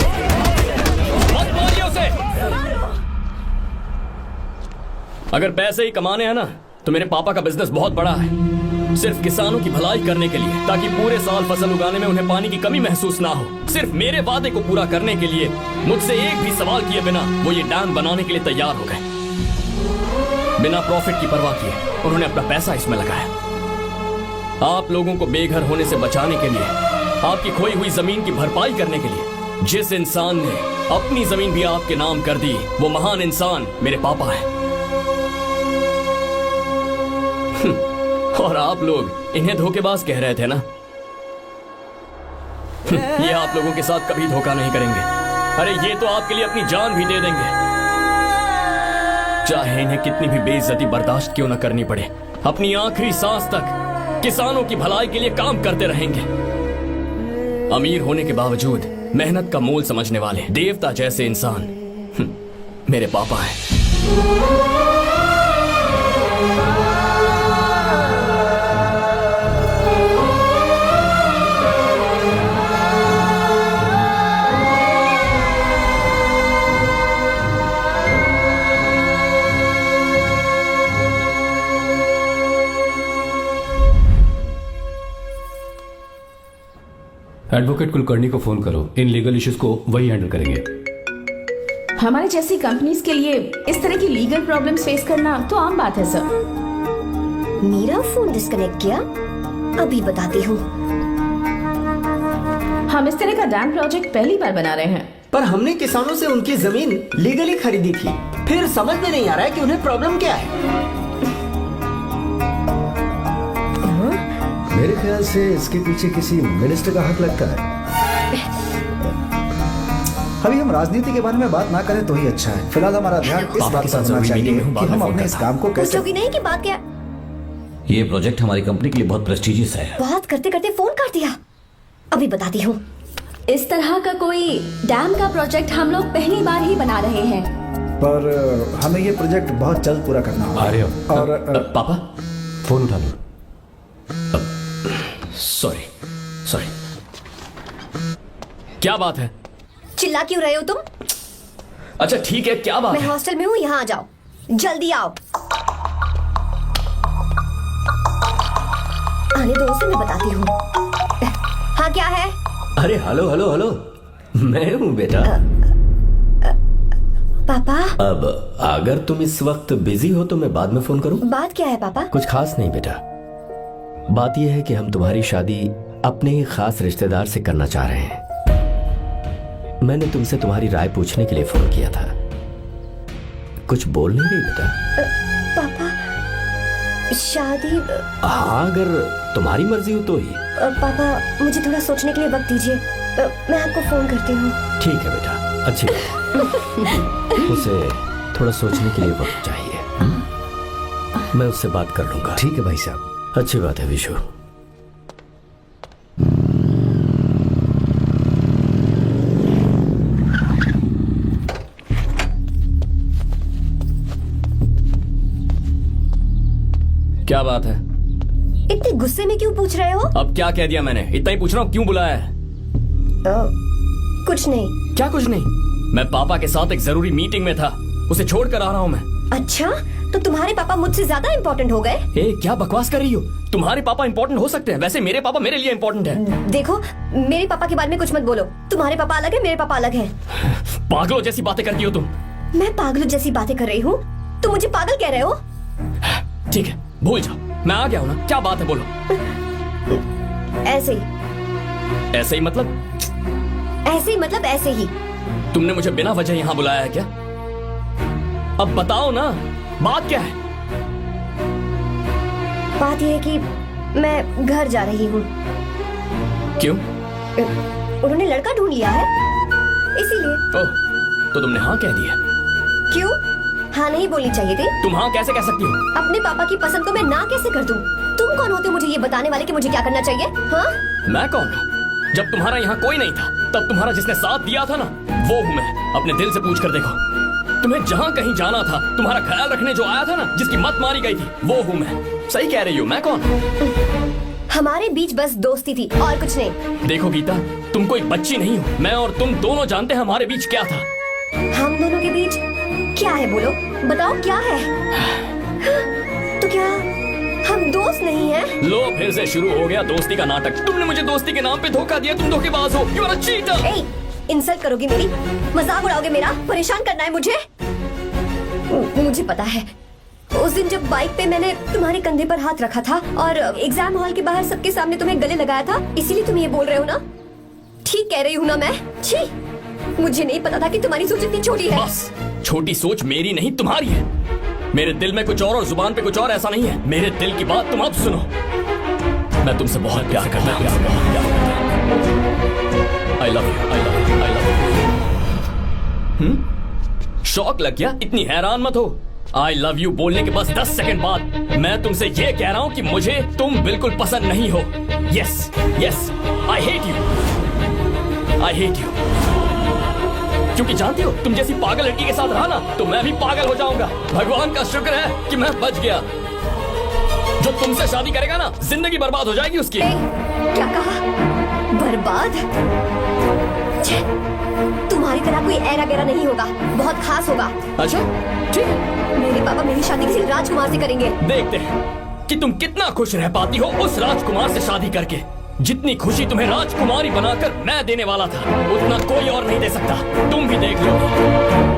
मत मारिए उसे। अगर पैसे ही कमाने हैं ना, तो मेरे पापा का बिजनेस बहुत बड़ा है, सिर्फ किसानों की भलाई करने के लिए, ताकि पूरे साल फसल उगाने में उन्हें पानी की कमी महसूस ना हो। सिर्फ मेरे वादे को पूरा करने के लिए मुझसे एक भी सवाल किए बिना वो ये डैम बनाने के लिए तैयार हो गए। बिना प्रॉफिट की परवाह किए उन्होंने अपना पैसा इसमें लगाया। आप लोगों को बेघर होने से बचाने के लिए, आपकी खोई हुई जमीन की भरपाई करने के लिए, जिस इंसान ने अपनी जमीन भी आपके नाम कर दी, वो महान इंसान मेरे पापा है। और आप लोग इन्हें धोखेबाज कह रहे थे ना? ये आप लोगों के साथ कभी धोखा नहीं करेंगे। अरे ये तो आपके लिए अपनी जान भी दे देंगे, चाहे इन्हें कितनी भी बेइज्जती बर्दाश्त क्यों न करनी पड़े। अपनी आखिरी सांस तक किसानों की भलाई के लिए काम करते रहेंगे। अमीर होने के बावजूद मेहनत का मोल समझने वाले देवता जैसे इंसान मेरे पापा हैं। एडवोकेट कुलकर्णी को फोन करो, इन लीगल इश्यूज को वही हैंडल करेंगे। हमारे जैसी कंपनीज के लिए इस तरह की लीगल प्रॉब्लम्स फेस करना तो आम बात है सर। मेरा फोन डिस्कनेक्ट किया, अभी बताती हूँ। हम इस तरह का डैम प्रोजेक्ट पहली बार बना रहे हैं। पर हमने किसानों से उनकी जमीन लीगली खरीदी थी, फिर समझ में नहीं आ रहा है कि उन्हें प्रॉब्लम क्या है। मेरे ख्याल से इसके पीछे किसी मिनिस्टर का हाथ लगता है। अभी हम राजनीति के बारे में बात ना करें तो ही अच्छा है। फिलहाल हमारा ध्यान इस बात पर होना चाहिए कि हम अपने इस काम को कैसे। पूछोगी नहीं कि बात क्या? ये प्रोजेक्ट हमारी कंपनी के लिए बहुत प्रेस्टिजियस है। बात करते करते फोन काट दिया, अभी बताती हूँ। इस तरह का कोई डैम का प्रोजेक्ट हम लोग पहली बार ही बना रहे हैं, पर हमें ये प्रोजेक्ट बहुत जल्द पूरा करना होगा। और पापा फोन उठा लो। सॉरी सॉरी, क्या बात है? चिल्ला क्यों रहे हो तुम? अच्छा ठीक है, क्या बात मैं है? हॉस्टल में हूँ, यहाँ आ जाओ, जल्दी आओ। आने दो उसे, मैं बताती हूँ। हाँ क्या है? अरे हेलो हेलो हेलो, मैं हूँ बेटा। पापा, अब अगर तुम इस वक्त बिजी हो तो मैं बाद में फोन करूँ? बात क्या है पापा? कुछ खास नहीं बेटा, बात यह है कि हम तुम्हारी शादी अपने ही खास रिश्तेदार से करना चाह रहे हैं। मैंने तुमसे तुम्हारी राय पूछने के लिए फोन किया था। कुछ बोल नहीं रही बेटा? पापा, शादी? हाँ, अगर तुम्हारी मर्जी हो तो ही। पापा, मुझे थोड़ा सोचने के लिए वक्त दीजिए, मैं आपको फोन करती हूँ। ठीक है बेटा, अच्छी बात। उसे थोड़ा सोचने के लिए वक्त चाहिए। मैं उससे बात कर लूंगा। ठीक है भाई साहब। अच्छी बात है विशु। क्या बात है? इतने गुस्से में क्यों पूछ रहे हो? अब क्या कह दिया मैंने? इतना ही पूछ रहा हूँ, क्यों बुलाया है? कुछ नहीं। क्या कुछ नहीं? मैं पापा के साथ एक जरूरी मीटिंग में था, उसे छोड़ कर आ रहा हूँ मैं। अच्छा, तो तुम्हारे पापा मुझसे ज्यादा इम्पोर्टेंट हो गए? क्या बकवास कर रही हो? तुम्हारे पापा इम्पोर्टेंट हो सकते हैं, वैसे मेरे पापा मेरे लिए इम्पोर्टेंट है। देखो, मेरे पापा के बारे में कुछ मत बोलो। तुम्हारे पापा अलग है, मेरे पापा अलग है। पागलों जैसी बातें करती हो तुम। मैं पागलों जैसी बातें कर रही हूँ? तुम मुझे पागल कह रहे हो? ठीक है, भूल जाओ, मैं आ गया हूँ ना। क्या बात है, बोलो। ऐसे ही। ऐसे ही मतलब? ऐसे ही मतलब ऐसे ही। तुमने मुझे बिना वजह यहाँ बुलाया है क्या? अब बताओ ना, बात क्या है? बात यह है कि मैं घर जा रही हूँ। क्यों? उन्होंने लड़का ढूंढ लिया है, इसीलिए। ओह, तो तुमने हाँ कह दिया? क्यों? हाँ नहीं बोलनी चाहिए थी। तुम हाँ कैसे कह सकती हो? अपने पापा की पसंद को मैं ना कैसे कर दूं? तुम कौन होते हो मुझे ये बताने वाले कि मुझे क्या करना चाहिए? हाँ मैं कौन हूँ? जब तुम्हारा यहाँ कोई नहीं था तब तुम्हारा जिसने साथ दिया था ना, वो हूँ मैं। अपने दिल से पूछ कर देखो, तुम्हें जहाँ कहीं जाना था, तुम्हारा ख्याल रखने जो आया था ना, जिसकी मत मारी गई थी, वो हूँ मैं। सही कह रही हो, मैं कौन? हमारे बीच बस दोस्ती थी और कुछ नहीं। देखो गीता, तुम कोई बच्ची नहीं हो। मैं और तुम दोनों जानते हैं हमारे बीच क्या था। हम दोनों के बीच क्या है? बोलो, बताओ क्या है? तो क्या हम दोस्त नहीं हैं? लो फिर से शुरू हो गया दोस्ती का नाटक। तुमने मुझे दोस्ती के नाम पे धोखा दिया। तुम धोखेबाज हो। You are a cheater. ए, इंसल्ट करोगी मेरी? मजाक उड़ाओगे मेरा? परेशान करना है मुझे? मुझे पता है, उस दिन जब बाइक पे मैंने तुम्हारे कंधे पर हाथ रखा था और एग्जाम हॉल के बाहर सबके सामने तुम्हें गले लगाया था, इसीलिए तुम ये बोल रहे हो ना? ठीक कह रही हूँ ना मैं? छी, मुझे नहीं पता था कि तुम्हारी सोच इतनी छोटी है। बस, छोटी सोच मेरी नहीं तुम्हारी है। मेरे दिल में कुछ और जुबान पे कुछ और, ऐसा नहीं है। मेरे दिल की बात तुम अब सुनो। मैं तुमसे बहुत प्यार करता हूँ। I love you, I love you, I love you. शौक लग गया? इतनी हैरान मत हो। आई लव यू बोलने के बस 10 सेकंड बाद मैं तुमसे ये कह रहा हूँ कि मुझे तुम बिल्कुल पसंद नहीं हो। Yes yes, I hate you, I hate you. क्योंकि जानती हो, तुम जैसी पागल लड़की के साथ रहा ना, तो मैं भी पागल हो जाऊंगा। भगवान का शुक्र है कि मैं बच गया। जो तुमसे शादी करेगा ना, जिंदगी बर्बाद हो जाएगी उसकी। क्या कहा? बर्बाद? छे, तुम्हारी तरह कोई ऐरा गैरा नहीं होगा, बहुत खास होगा। अच्छा ठीक है, मेरे पापा मेरी शादी किसी राजकुमार से करेंगे। देखते हैं कि तुम कितना खुश रह पाती हो उस राजकुमार से शादी करके। जितनी खुशी तुम्हें राजकुमारी बनाकर मैं देने वाला था, उतना कोई और नहीं दे सकता। तुम भी देख लो।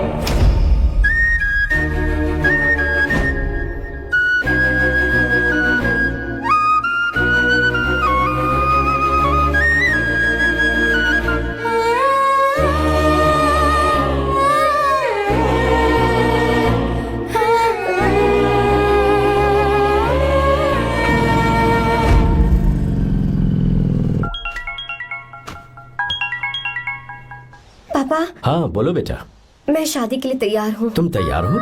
पापा, हाँ बोलो बेटा। मैं शादी के लिए तैयार हूँ। तुम तैयार हो?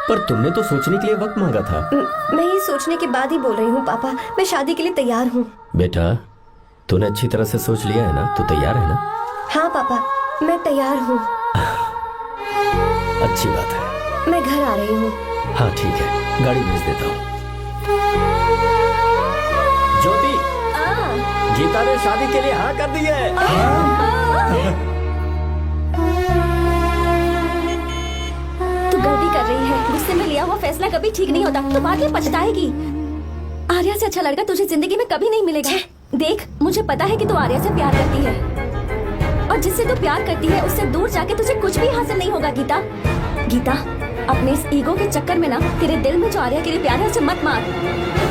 पर तुमने तो सोचने के लिए वक्त मांगा था। मैं ये सोचने के बाद ही बोल रही हूँ पापा, मैं शादी के लिए तैयार हूँ। बेटा, तूने अच्छी तरह से सोच लिया है ना? तू तैयार है ना? हाँ पापा, मैं तैयार हूँ। अच्छी बात है। मैं घर आ रही हूँ। हाँ ठीक है, गाड़ी भेज देता हूँ। ज्योति, गीता ने शादी के लिए हाँ कर दी है। तू गलती कर रही है। गुस्से में लिया हुआ फैसला कभी ठीक नहीं होता। तो बाद में पछताएगी। आर्या से अच्छा लड़का तुझे जिंदगी में कभी नहीं मिलेगा। देख, मुझे पता है कि तू आर्या से प्यार करती है, और जिससे तू प्यार करती है उससे दूर जाके तुझे कुछ भी हासिल नहीं होगा। गीता, गीता, अपने इस ईगो के चक्कर में ना तेरे दिल में जो आर्या के लिए प्यार है उसे मत मार।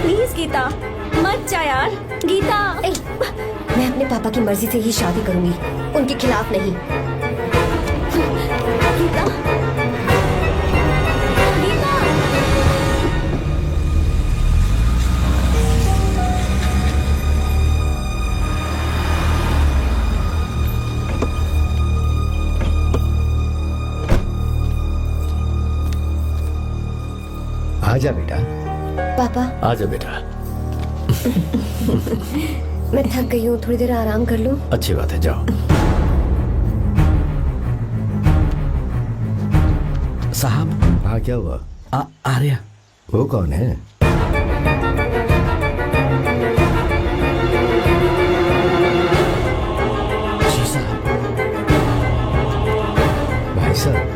प्लीज गीता, मत जा यार। गीता, मैं अपने पापा की मर्जी से ही शादी करूंगी, उनके खिलाफ नहीं। गीता, गीता। आजा बेटा। पापा, आजा बेटा। मैं थक गई हूँ, थोड़ी देर आराम कर लूँ। अच्छी बात है, जाओ। साहब। हाँ क्या हुआ? आर्या। वो कौन है? जी साहब। भाई साहब,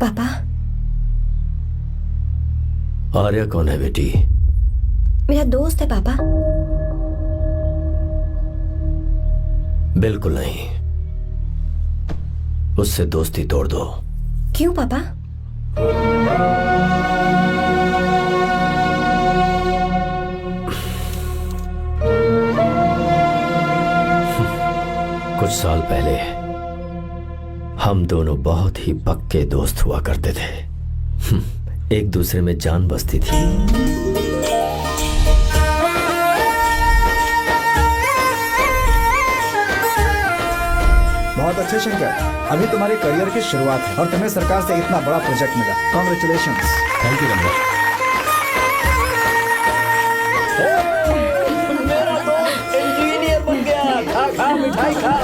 पापा, आर्या कौन है बेटी? मेरा दोस्त है पापा। बिल्कुल नहीं, उससे दोस्ती तोड़ दो। क्यों पापा? कुछ कुछ साल पहले हम दोनों बहुत ही पक्के दोस्त हुआ करते थे। एक दूसरे में जान बसती थी। बहुत अच्छे शंकर, अभी तुम्हारे करियर की शुरुआत है और तुम्हें सरकार से इतना बड़ा प्रोजेक्ट मिला। कॉन्ग्रेचुलेशंस। Thank you Ramesh. मेरा दोस्त इंजीनियर बन गया। खा खा मिठाई खा।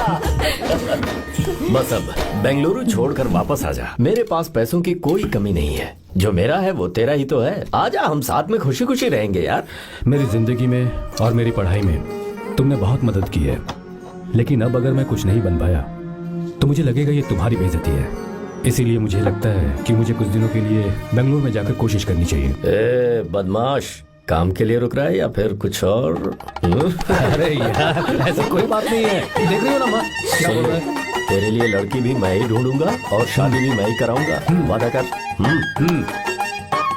बस अब बेंगलुरु छोड़कर वापस आ जा। मेरे पास पैसों की कोई कमी नहीं है। जो मेरा है वो तेरा ही तो है। आजा, हम साथ में खुशी खुशी रहेंगे यार। मेरी जिंदगी में और मेरी पढ़ाई में तुमने बहुत मदद की है, लेकिन अब अगर मैं कुछ नहीं बन पाया तो मुझे लगेगा ये तुम्हारी बेइज्जती है। इसीलिए मुझे लगता है कि मुझे कुछ दिनों के लिए बेंगलुरु में जाकर कोशिश करनी चाहिए। ए बदमाश, काम के लिए रुक रहा है या फिर कुछ और? अरे यार, ऐसा कोई बात नहीं है। देख रही हो ना माँ, क्या बोल रहा है? तेरे लिए लड़की भी मैं ही ढूंढूंगा और शादी भी मैं ही कराऊंगा। वादा कर।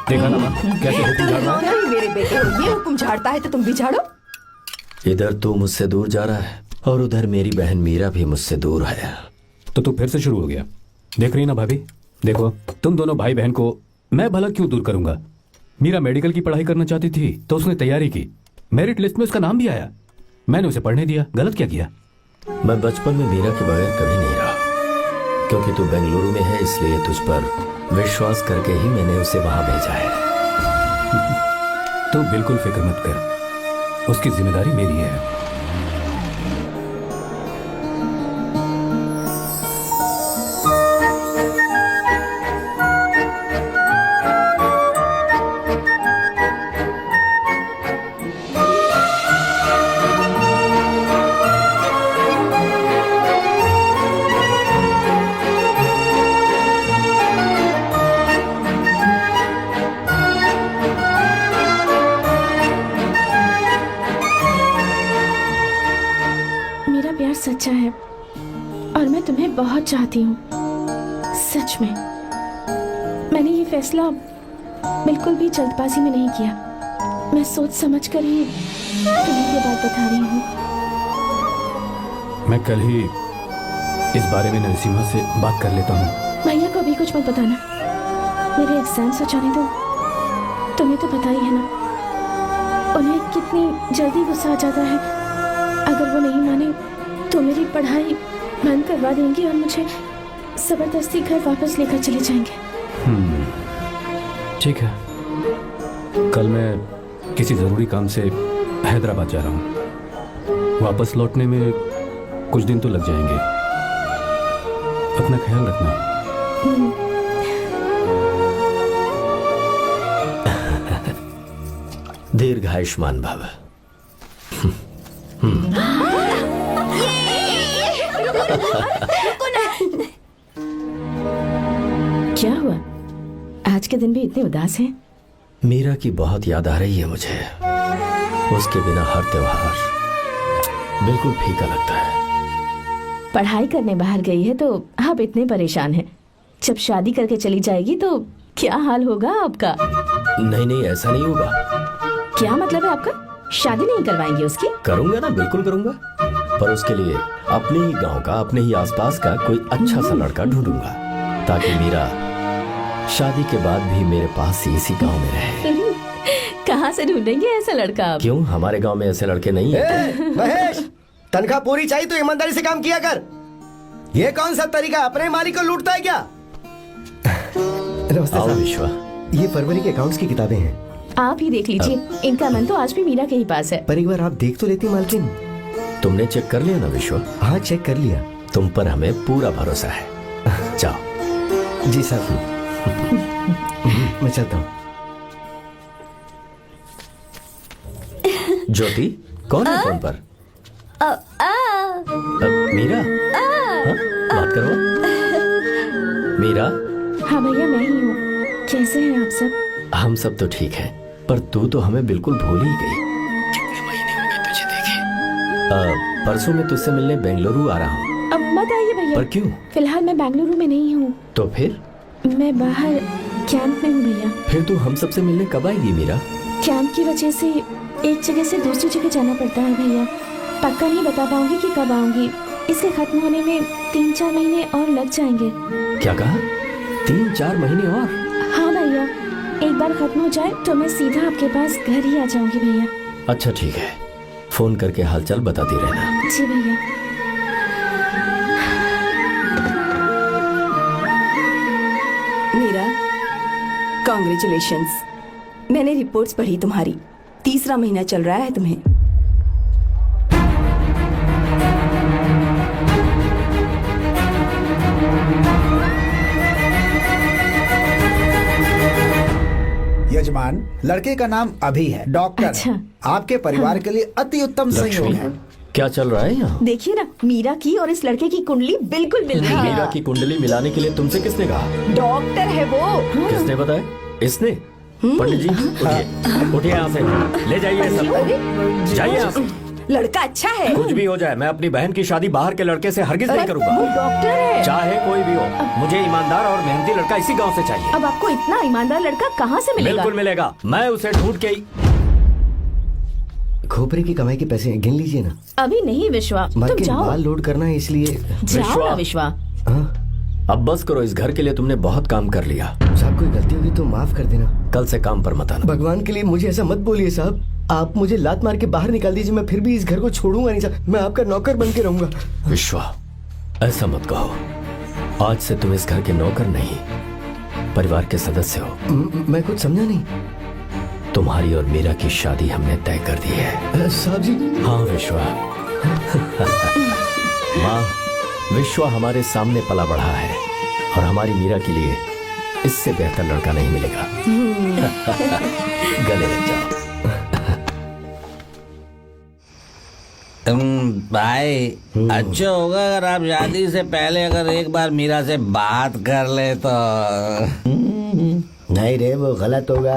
देखा ना माँ, कैसे हुक्म झाड़ रहा है? क्या ही मेरे बेटे, ये हुक्म झाड़ता है तो तुम भी झाड़ो। इधर तू मुझसे दूर जा रहा है और उधर मेरी बहन मीरा भी मुझसे दूर है। तो तू फिर से शुरू हो गया। देख रही ना भाभी, देखो तुम दोनों भाई बहन को मैं भला क्यों दूर करूंगा। मीरा मेडिकल की पढ़ाई करना चाहती थी तो उसने तैयारी की, मेरिट लिस्ट में उसका नाम भी आया, मैंने उसे पढ़ने दिया। गलत क्या किया? मैं बचपन में मीरा के बगैर कभी नहीं रहा, क्योंकि तू बेंगलुरु में है इसलिए तुझ पर विश्वास करके ही मैंने उसे वहां भेजा है। तू बिल्कुल फिक्र मत कर, उसकी जिम्मेदारी मेरी है। सच्चा है और मैं तुम्हें बहुत चाहती हूँ, सच में। मैंने ये फैसला बिल्कुल भी जल्दबाजी में नहीं किया। मैं सोच समझ कर ही तुम्हें ये बात बता रही हूँ। मैं कल ही इस बारे में नरसिम्हा से बात कर लेता हूँ। भैया को अभी कुछ मत बताना, मेरे एग्जाम्स हो जाने दो। तुम्हें तो पता ही है ना उन्हें कितनी जल्दी गुस्सा आ जाता है। अगर वो नहीं माने तो मेरी पढ़ाई बंद करवा देंगे और मुझे जबरदस्ती घर वापस लेकर चले जाएंगे। ठीक है, कल मैं किसी जरूरी काम से हैदराबाद जा रहा हूँ। वापस लौटने में कुछ दिन तो लग जाएंगे। अपना ख्याल रखना। दीर्घायुष्मान भव। क्या हुआ, आज के दिन भी इतने उदास हैं? मीरा की बहुत याद आ रही है मुझे। उसके बिना हर त्योहार बिल्कुल फीका लगता है। पढ़ाई करने बाहर गई है तो आप इतने परेशान हैं। जब शादी करके चली जाएगी तो क्या हाल होगा आपका? नहीं नहीं, ऐसा नहीं होगा। क्या मतलब है आपका? शादी नहीं करवाएंगे उसकी? करूंगा ना, बिल्कुल करूंगा, पर उसके लिए अपने ही गांव का, अपने ही आसपास का कोई अच्छा सा लड़का ढूंढूंगा ताकि मीरा शादी के बाद भी मेरे पास ही इसी गांव में रहे। कहाँ से ढूंढेंगे ऐसा लड़का आप? क्यों, हमारे गांव में ऐसे लड़के नहीं हैं? महेश, तनख्वाह पूरी चाहिए तो ईमानदारी से काम किया कर। ये कौन सा तरीका, अपने मालिक को लूटता है क्या? नमस्ते आओ साहब। विश्वा। ये फरवरी के अकाउंट्स की किताबें हैं। आप ही देख लीजिए, इनका मन तो आज भी मीरा के ही पास है। पर एक बार आप देख तो लेती मालकिन। तुमने चेक कर लिया ना विश्वा? हाँ, चेक कर लिया। तुम पर हमें पूरा भरोसा है। जाओ। जी साहब। मैं चलता हूँ। ज्योति, कौन है फोन पर? मीरा? हाँ, बात करो। मीरा? हाँ भैया, मैं ही हूँ। कैसे हैं आप सब? हम सब तो ठीक हैं, पर तू तो हमें बिल्कुल भूल ही गई। कितने महीने हो गए तुझे देखे। परसों मैं तुझसे मिलने बेंगलुरु आ रहा हूँ। अब मत आइए भैया। पर क्यों? फिलहाल मैं बेंगलुरु में नहीं हूँ। तो फिर? मैं बाहर कैंप में हूँ भैया। फिर तू हम सबसे मिलने कब आएगी मीरा? कैंप की वजह से एक जगह से दूसरी जगह जाना पड़ता है भैया। पक्का नहीं बता पाऊंगी कि कब आऊंगी। इसके खत्म होने में 3-4 महीने और लग जाएंगे। क्या कहा? 3-4 महीने और? हाँ भैया, एक बार खत्म हो जाए तो मैं सीधा आपके पास घर ही आ जाऊंगी भैया। अच्छा ठीक है, फोन करके हालचाल बताती रहना। जी भैया। मीरा, कॉन्ग्रेचुलेशंस। मैंने रिपोर्ट्स पढ़ी तुम्हारी, 3रा महीना चल रहा है तुम्हें। यजमान, लड़के का नाम अभी है, डॉक्टर। अच्छा। आपके परिवार के लिए अति उत्तम संयोग है। क्या चल रहा है यहाँ? देखिए ना, मीरा की और इस लड़के की कुंडली बिल्कुल मिल रही है। मीरा की कुंडली मिलाने के लिए तुमसे किसने कहा? डॉक्टर है वो। किसने बताया? इसने? पंडित जी उठिए, उठिए यहाँ से, ले जाइए सब, जाइए यहाँ से। लड़का अच्छा है। कुछ भी हो जाए, मैं अपनी बहन की शादी बाहर के लड़के से हरगिज नहीं वो करूंगा। डॉक्टर है। चाहे कोई भी हो, मुझे ईमानदार और मेहनती लड़का इसी गांव से चाहिए। अब आपको इतना ईमानदार लड़का कहाँ से मिलेगा? बिल्कुल मिलेगा, मैं उसे ढूंढ के ही। खोपरे की कमाई के पैसे गिन लीजिए ना। अभी नहीं विश्वा, तुम मर के जाओ। माल लोड करना है इसलिए। जाओ ना विश्वा। हाँ? अब बस करो, इस घर के लिए तुमने बहुत काम कर लिया। साहब कोई गलती होगी तो माफ कर देना। कल से काम पर मत आना। भगवान के लिए मुझे ऐसा मत बोलिए साहब। आप मुझे लात मार के बाहर निकाल दीजिए, मैं फिर भी इस घर को छोड़ूंगा नहीं साहब। मैं आपका नौकर बन के रहूंगा। विश्वा, ऐसा मत कहो। आज से तुम इस घर के नौकर नहीं, परिवार के सदस्य हो। मैं कुछ समझा नहीं। तुम्हारी और मीरा की शादी हमने तय कर दी है। साहब जी। हाँ विश्वा। माँ, विश्वा हमारे सामने पला बढ़ा है और हमारी मीरा के लिए इससे बेहतर लड़का नहीं मिलेगा। गले लग जाओ। भाई अच्छा होगा अगर आप शादी से पहले अगर एक बार मीरा से बात कर ले तो। नहीं रे, वो गलत होगा।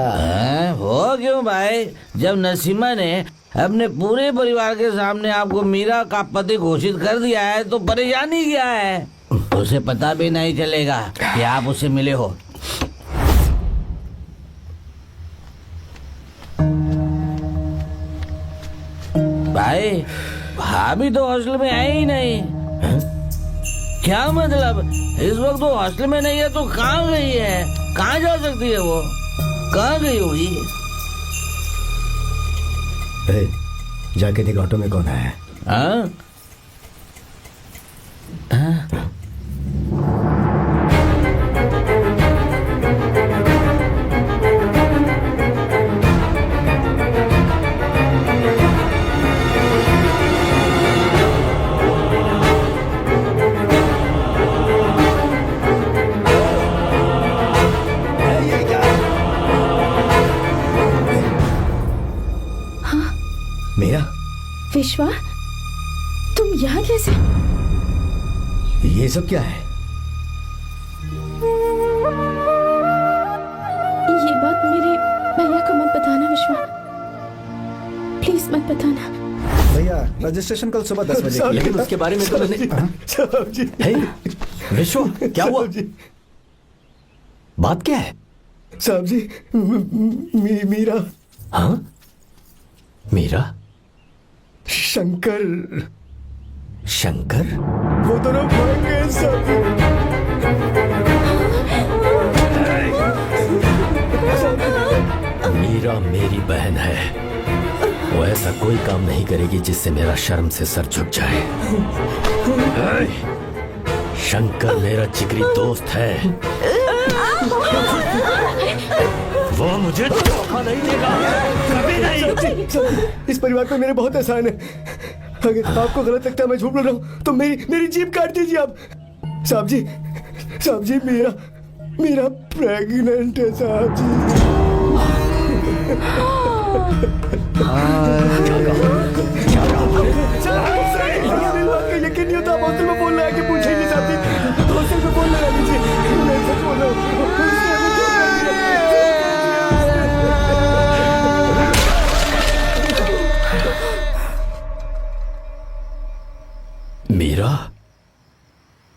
हो क्यों भाई? जब नसीमा ने अपने पूरे परिवार के सामने आपको मीरा का पति घोषित कर दिया है तो परेशानी क्या है? उसे पता भी नहीं चलेगा कि आप उससे मिले हो। भाई भाभी तो हॉस्टल में है ही नहीं। क्या मतलब? इस वक्त तो हॉस्टल में नहीं है तो कहाँ गई है? कहाँ जा सकती है वो? कहाँ गई होगी? जाके देख ऑटो में कौन आया है। हाँ? हाँ? मेरा विश्वा, तुम यहाँ कैसे? ये सब क्या है? ये बात मेरे भैया को मत बताना विश्वा, प्लीज मत बताना। भैया रजिस्ट्रेशन कल सुबह 10 बजे। लेकिन उसके बारे में तो मैंने। हे, विश्वा क्या हुआ? बात क्या है? साहब जी, मीरा। हाँ? मीरा? शंकर। शंकर? वो दोनों भाग गए साहब जी। मीरा मेरी बहन है, वो ऐसा कोई काम नहीं करेगी जिससे मेरा शर्म से सर झुक जाए। शंकर मेरा जिगरी दोस्त है, वो मुझे धोखा नहीं देगा, कभी नहीं। इस परिवार पे मेरे बहुत एहसान है। अगर आपको गलत लगता है मैं झूठ बोल रहा हूँ तो मेरी जीभ काट दीजिए आप। साहब जी मेरा प्रेग्नेंट है साहब जी। यकीन नहीं होता, हॉस्टल में फोन लगा के पूछेंगे साहब जी। हॉस्टल में फोन लगा लीजिए, मैं सच बोल रहा हूँ। मीरा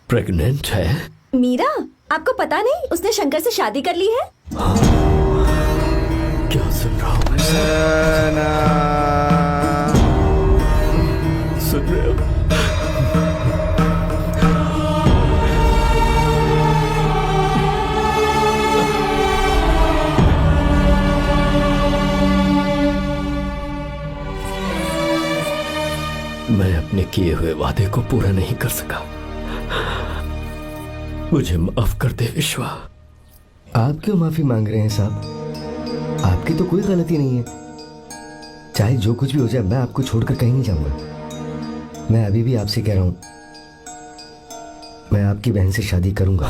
प्रेग्नेंट है? मीरा, आपको पता नहीं उसने शंकर से शादी कर ली है? क्या सुन रहा हूँ मैं? सुन रहे हो? को पूरा नहीं कर सका। मुझे माफ कर दे विश्वा। आप क्यों माफी मांग रहे हैं साहब? आपकी तो कोई गलती नहीं है। चाहे जो कुछ भी हो जाए, मैं आपको छोड़कर कहीं नहीं जाऊंगा। मैं अभी भी आपसे कह रहा हूं, मैं आपकी बहन से शादी करूंगा।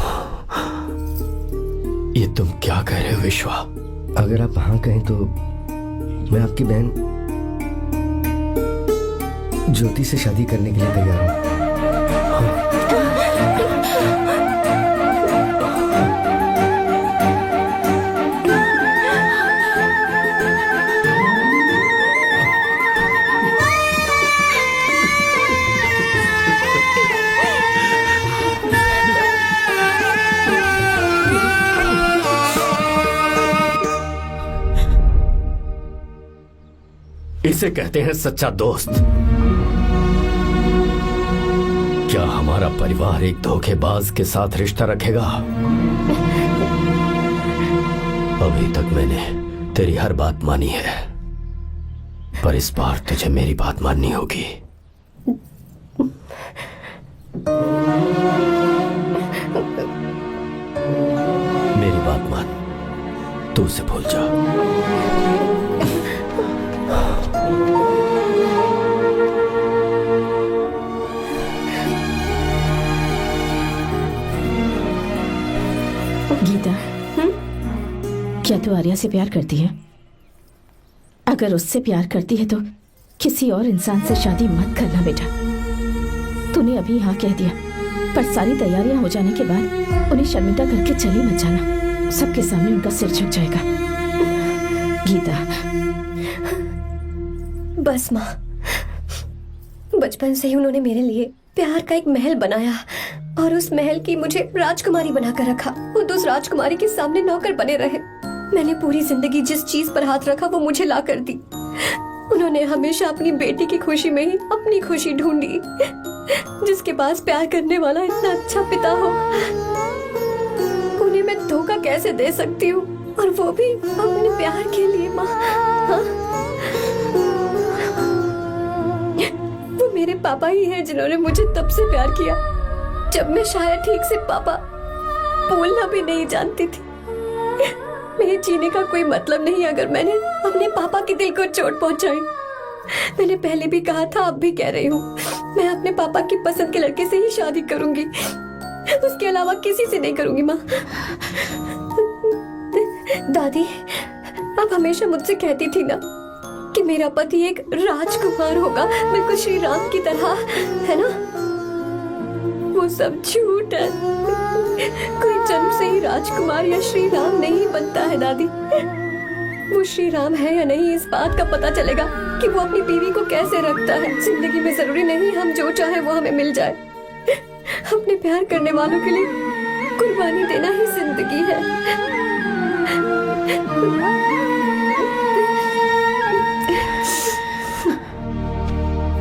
ये तुम क्या कह रहे हो विश्वा? अगर आप हाँ कहें तो मैं आपकी बहन ज्योति से शादी करने के लिए तैयार हूं। इसे कहते हैं सच्चा दोस्त। क्या हमारा परिवार एक धोखेबाज के साथ रिश्ता रखेगा? अभी तक मैंने तेरी हर बात मानी है, पर इस बार तुझे मेरी बात माननी होगी। मेरी बात मान, तू उसे भूल जा। गीता, क्या तू आर्या से प्यार करती है? अगर उससे प्यार करती है तो किसी और इंसान से शादी मत करना बेटा। तूने अभी हाँ कह दिया, पर सारी तैयारियां हो जाने के बाद उन्हें शर्मिंदा करके चली मत जाना। सबके सामने उनका सिर झुक जाएगा। गीता। बस माँ, बचपन से ही उन्होंने मेरे लिए प्यार का एक महल बनाया और उस महल की मुझे राजकुमारी बनाकर रखा। वो उस राजकुमारी के सामने नौकर बने रहे। मैंने पूरी जिंदगी जिस चीज पर हाथ रखा वो मुझे ला कर दी। उन्होंने हमेशा अपनी बेटी की खुशी में ही अपनी खुशी ढूंढी। जिसके पास प्यार करने वाला इतना अच्छा पिता हो, उन्हें मैं धोखा कैसे दे सकती हूँ? और वो भी अपने प्यार के लिए माँ। हाँ? वो मेरे पापा ही हैं जिन्होंने मुझे तब से प्यार किया जब मैं शायद ठीक से पापा बोलना भी नहीं जानती थी। मेरे जीने का कोई मतलब नहीं अगर मैंने अपने पापा के दिल को चोट पहुंचाई। मैंने पहले भी कहा था, अब भी कह रही हूँ, मैं अपने पापा की पसंद के लड़के से ही शादी करूंगी। उसके अलावा किसी से नहीं करूंगी माँ। दादी आप हमेशा मुझसे कहती थी ना कि मेरा पति एक राजकुमार होगा, बिल्कुल श्री राम की तरह, है ना? वो सब झूठ है। कोई जन्म से ही राजकुमार या श्री राम नहीं बनता है दादी। वो श्री राम है या नहीं, इस बात का पता चलेगा कि वो अपनी बीवी को कैसे रखता है। जिंदगी में जरूरी नहीं हम जो चाहे वो हमें मिल जाए। अपने प्यार करने वालों के लिए कुर्बानी देना ही जिंदगी है।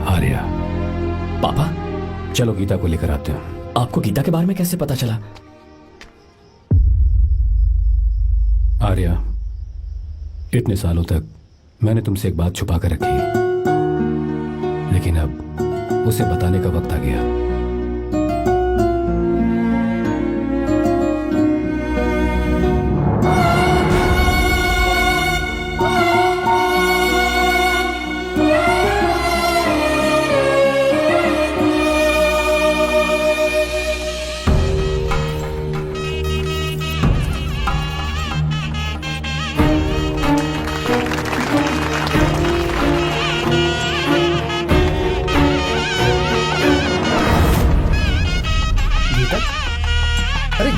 आर्या, पापा, चलो गीता को लेकर आते हैं। आपको गीता के बारे में कैसे पता चला? आर्या, इतने सालों तक मैंने तुमसे एक बात छुपा कर रखी, लेकिन अब उसे बताने का वक्त आ गया।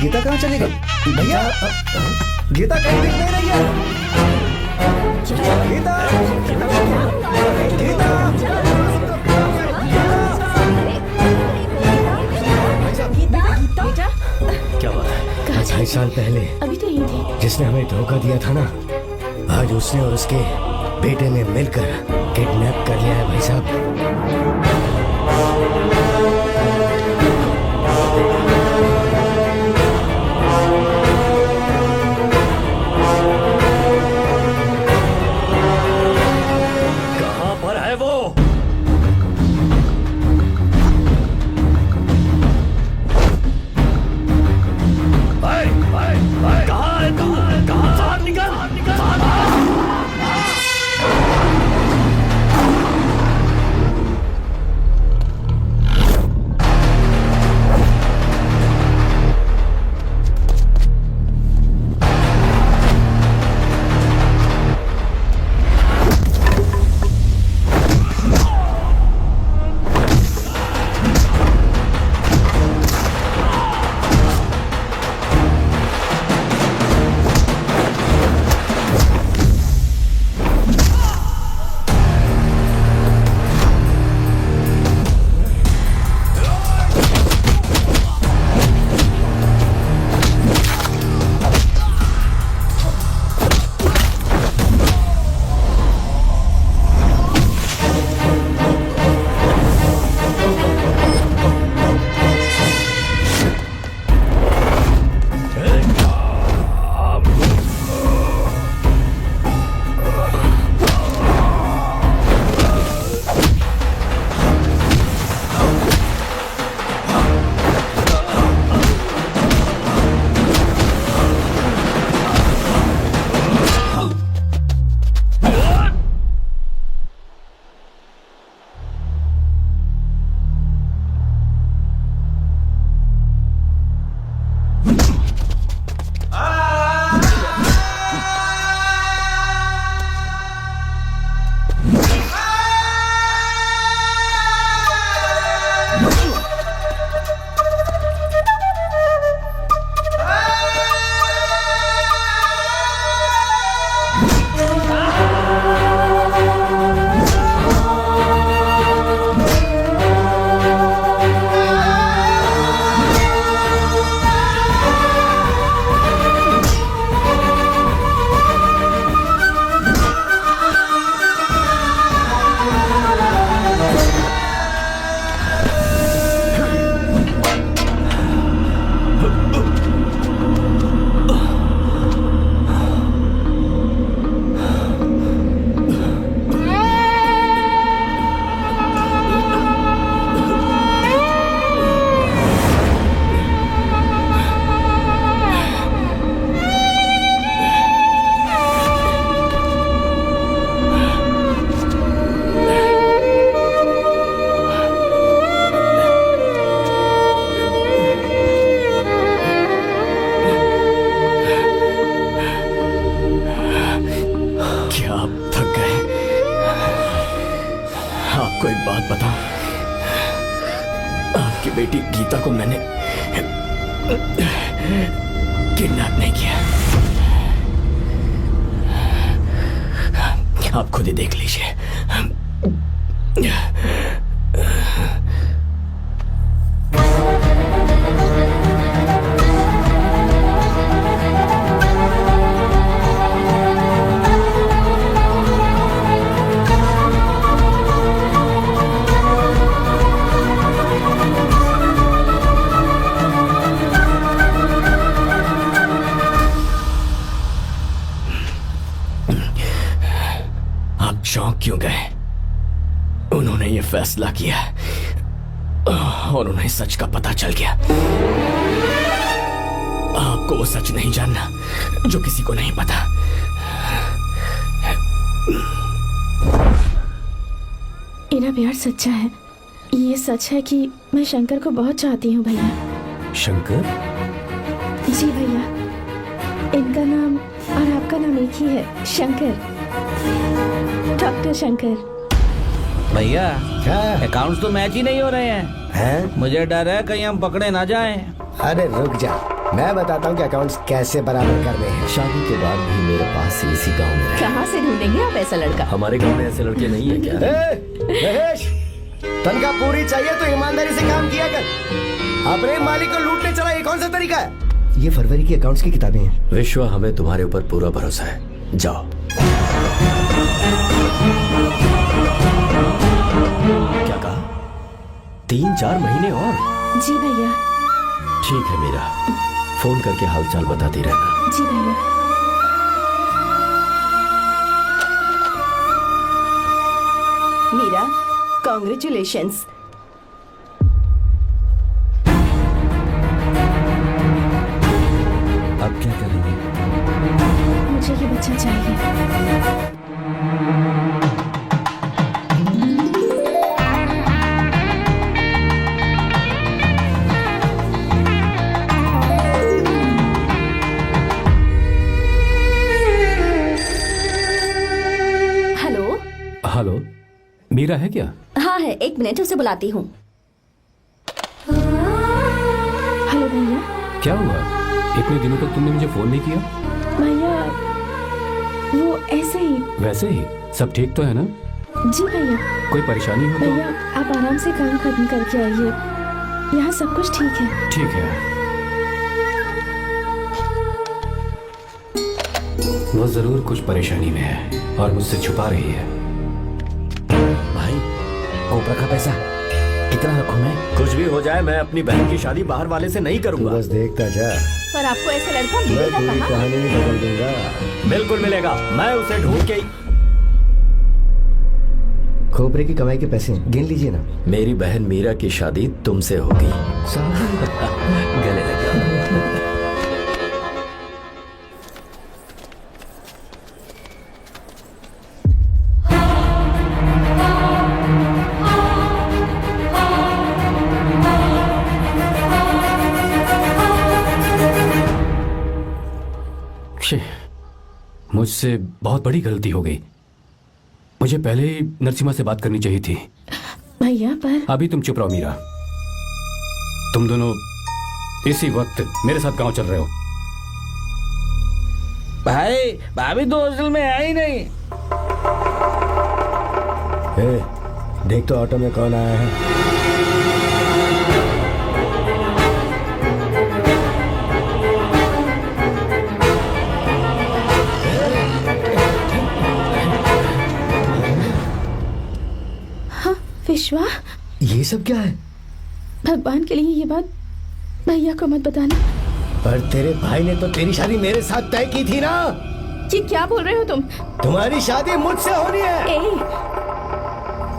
गीता कहाँ चली गई? भैया, गीता कहीं दिख नहीं रही है। गीता, बेटा, क्या बात है? 2.5 साल पहले अभी तो यही थी। जिसने हमें धोखा दिया था ना, आज उसने और उसके बेटे ने मिलकर किडनैप कर लिया है भाई साहब। गीता को मैंने किडनैप नहीं किया। आप खुद ही देख लीजिए। चौंक क्यों गए? उन्होंने ये फैसला किया और उन्हें सच का पता चल गया। आपको वो सच नहीं जानना जो किसी को नहीं पता। मेरा प्यार सच्चा है। ये सच है कि मैं शंकर को बहुत चाहती हूँ भैया। शंकर? जी भैया, इनका नाम और आपका नाम एक ही है, शंकर, डॉक्टर शंकर। भैया क्या? अकाउंट्स तो मैच ही नहीं हो रहे हैं। मुझे डर है कहीं हम पकड़े ना जाएं। अरे रुक जा, मैं बताता हूँ कि अकाउंट्स कैसे बराबर करने हैं। शादी के बाद भी मेरे पास इसी गांव में रहे। कहाँ से ढूंढेंगे आप ऐसा लड़का? हमारे गांव में ऐसे लड़के नहीं है क्या? महेश, तनख्वाह पूरी चाहिए तो ईमानदारी से काम किया कर। अपने मालिक को लूटने चला, ये कौन सा तरीका है? ये फरवरी की अकाउंट्स की किताबें हैं। विश्व, हमें तुम्हारे ऊपर पूरा भरोसा है। जाओ। क्या कहा? 3-4 महीने और? जी भैया। ठीक है मीरा, फोन करके हालचाल बताती रहना। जी भैया। मीरा, कॉन्ग्रेचुलेशंस। अब क्या करेंगे? मुझे ये बच्चा चाहिए। हेलो। हेलो, मीरा है क्या? हाँ है, 1 मिनट, उसे बुलाती हूँ। हेलो भैया। क्या हुआ? इतने दिनों तक तुमने मुझे फोन नहीं किया? भैया वो ऐसे ही। वैसे ही? सब ठीक तो है ना? जी भैया। कोई परेशानी हो तो? भैया आप आराम से काम खत्म करके आइए, यहाँ सब कुछ ठीक है। ठीक है। वो जरूर कुछ परेशानी में है और मुझसे छुपा रही है। भाई, ओपरा का पैसा कितना रखूं मैं? कुछ भी हो जाए, मैं अपनी बहन की शादी बाहर वाले से नहीं करूंगा। बस देखता जा, पर आपको ऐसा लड़का मैं मिलेगा पूरी कहाँ? कहानी ही बदल दूंगा। बिल्कुल मिलेगा, मैं उसे ढूंढ के ही। खोपरे की कमाई के पैसे गिन लीजिए ना। मेरी बहन मीरा की शादी तुमसे होगी। गले लग जाओ। मुझसे बहुत बड़ी गलती हो गई। मुझे पहले ही नरसिम्हा से बात करनी चाहिए थी। भैया पर अभी तुम चुप रहो मीरा। तुम दोनों इसी वक्त मेरे साथ गांव चल रहे हो। भाई, भाभी तो हॉस्टल में है ही नहीं। देख तो ऑटो में कौन आया है। विश्वा, ये सब क्या है? भगवान के लिए ये बात भैया को मत बताना। पर तेरे भाई ने तो तेरी शादी मेरे साथ तय की थी ना। ये क्या बोल रहे हो तुम? तुम्हारी शादी मुझसे होनी है। ए,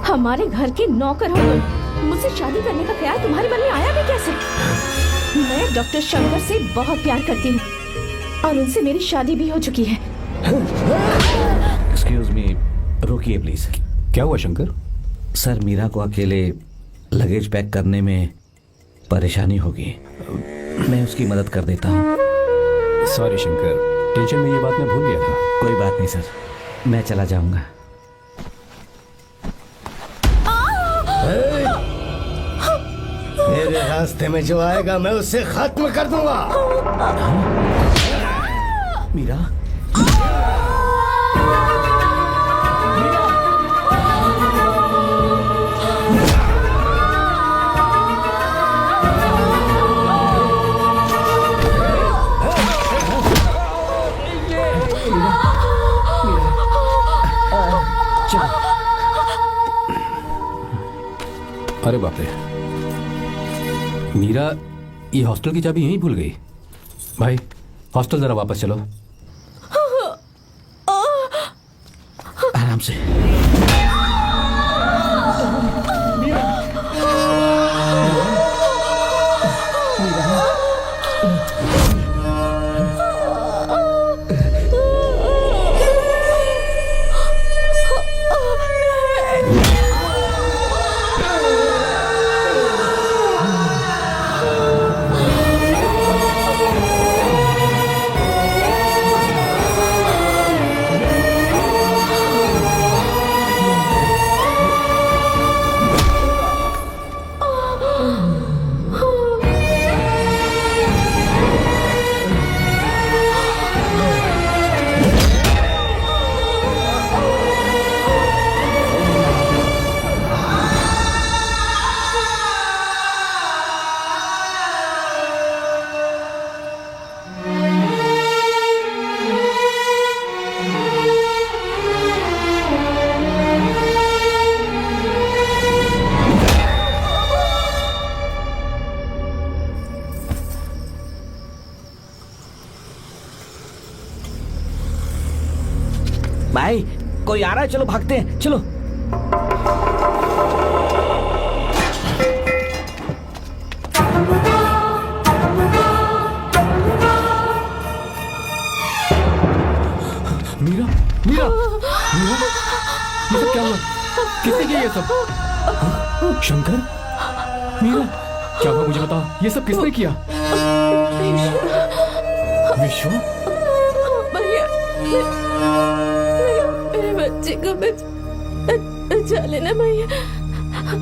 हमारे घर के नौकर हो तुम, मुझसे शादी करने का ख्याल तुम्हारे मन में आया भी कैसे? मैं डॉक्टर शंकर से बहुत प्यार करती हूँ और उनसे मेरी शादी भी हो चुकी है। एक्सक्यूज मी, रुकिए प्लीज। क्या हुआ शंकर? सर, मीरा को अकेले लगेज पैक करने में परेशानी होगी, मैं उसकी मदद कर देता हूँ। सॉरी शंकर, टेंशन में ये बात मैं भूल गया था। कोई बात नहीं सर, मैं चला जाऊंगा। मेरे रास्ते में जो आएगा मैं उसे खत्म कर दूंगा। मीरा, अरे बाप रे, मीरा ये हॉस्टल की चाबी यहीं भूल गई। भाई हॉस्टल जरा वापस चलो। आराम से। भाई कोई आ रहा है, चलो भागते हैं, चलो। मीरा, मीरा, मीरा, ये सब क्या हुआ? किसने किया ये सब? हाँ? शंकर, मीरा, क्या हुआ मुझे बता, ये सब किसने किया? विश्व, मेरे बच्चे को बचा लेना भैया।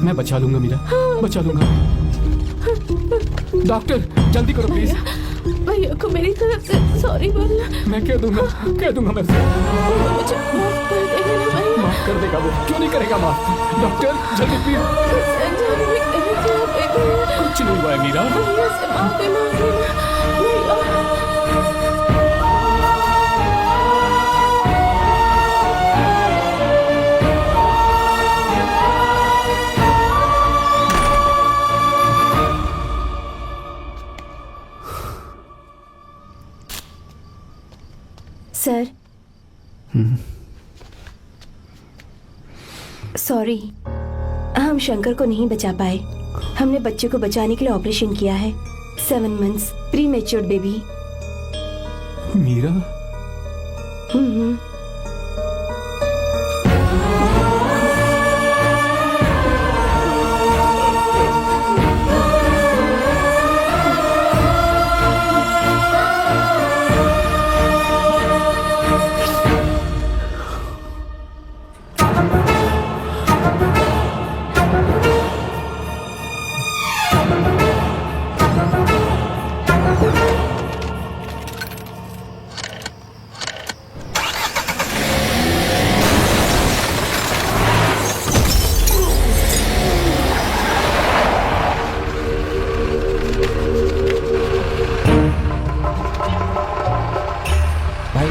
मैं बचा लूंगा मीरा, बचा लूंगा। डॉक्टर जल्दी करो प्लीज। भैया को मेरी तरफ से सॉरी बोलना। मैं कह दूंगा मैं। मुझे माफ कर देगा ना भैया। माफ कर देगा वो, क्यों नहीं करेगा माफ? डॉक्टर जल्दी प्लीज। कुछ नहीं हुआ है मीरा। भैया से माफी मांगना भैया। सर, सॉरी, हम शंकर को नहीं बचा पाए। हमने बच्चे को बचाने के लिए ऑपरेशन किया है। 7 months pre matured baby. Meera,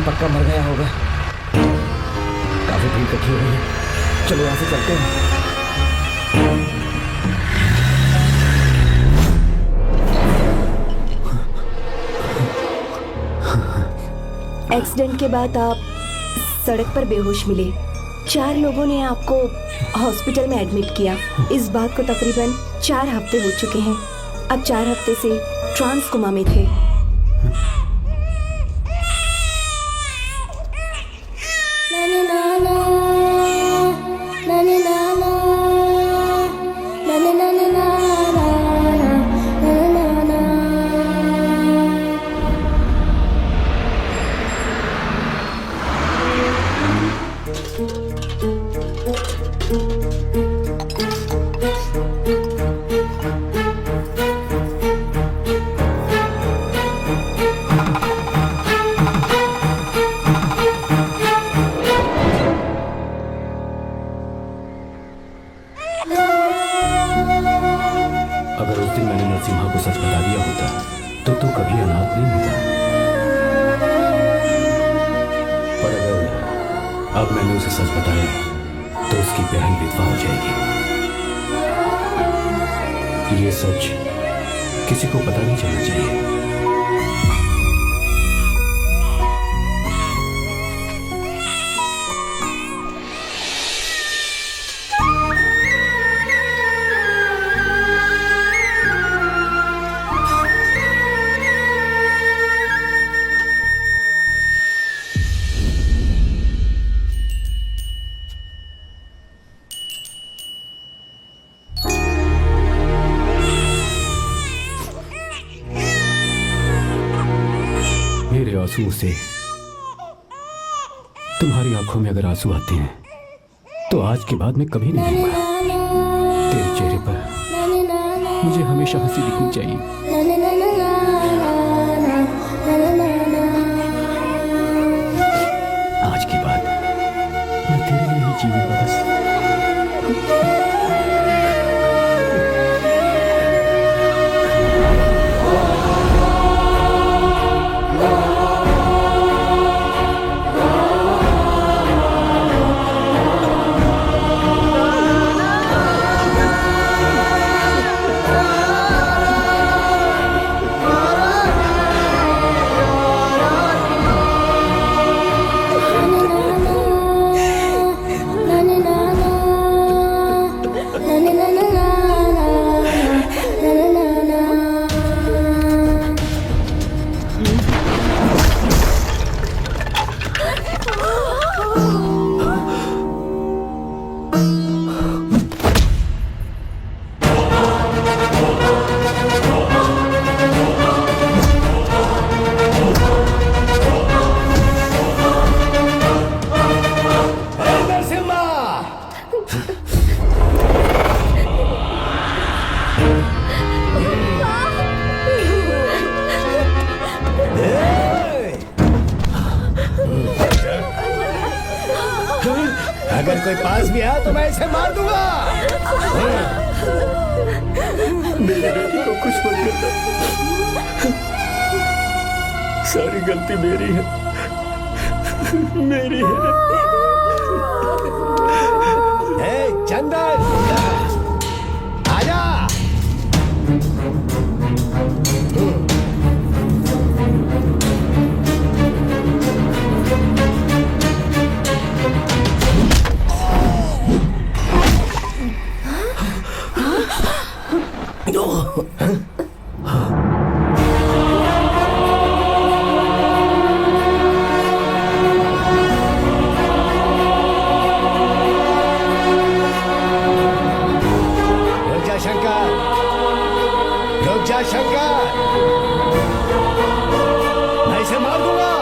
पक्का मर गया होगा। काफी भीड़ इकट्ठी हो गई है, चलो यहाँ से चलते हैं। एक्सीडेंट के बाद आप सड़क पर बेहोश मिले। 4 लोगों ने आपको हॉस्पिटल में एडमिट किया। इस बात को तकरीबन 4 हफ्ते हो चुके हैं। अब 4 हफ्ते से ट्रांस कोमा में थे। कभी अनाथ नहीं होता। पर अगर अब मैंने उसे सच बताया तो उसकी बहन विधवा हो जाएगी। ये सच किसी को पता नहीं चलना चाहिए। मेरे आंसुओं से तुम्हारी आंखों में अगर आंसू आते हैं तो आज के बाद मैं कभी नहीं रोऊंगा। तेरे चेहरे पर मुझे हमेशा हंसी दिखनी चाहिए। आज के बाद मैं तेरे लिए ही जीऊंगा बस। अगर कोई पास भी आया तो मैं इसे मार दूंगा। मेरी बेटी को कुछ मत करना। सारी गलती मेरी है, मेरी है। चंदन आजा। रुक जा शंकर, मैं इसे मार दूंगा।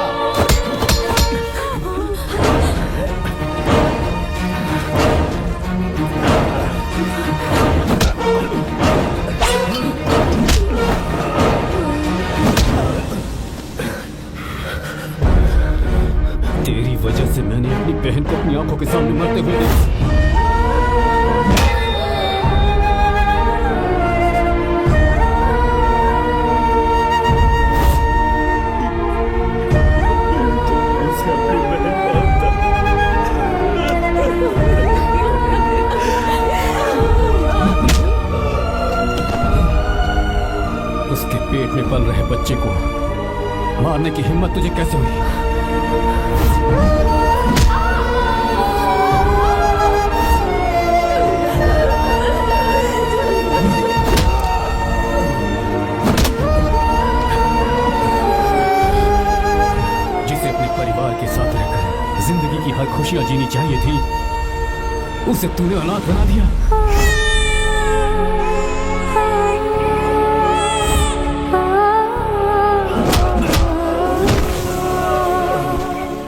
तेरी वजह से मैंने अपनी बहन को अपनी आंखों के सामने मरते हुए देखा। उसके पेट में पल रहे बच्चे को मारने की हिम्मत तुझे कैसे हुई? जिसे अपने परिवार के साथ रहकर जिंदगी की हर खुशियां जीनी चाहिए थी, उसे तूने अनाथ बना दिया।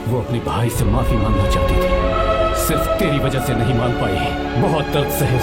वो अपने भाई से माफी मांगना चाहती थी, सिर्फ तेरी वजह से नहीं मान पाई। बहुत दर्द सहे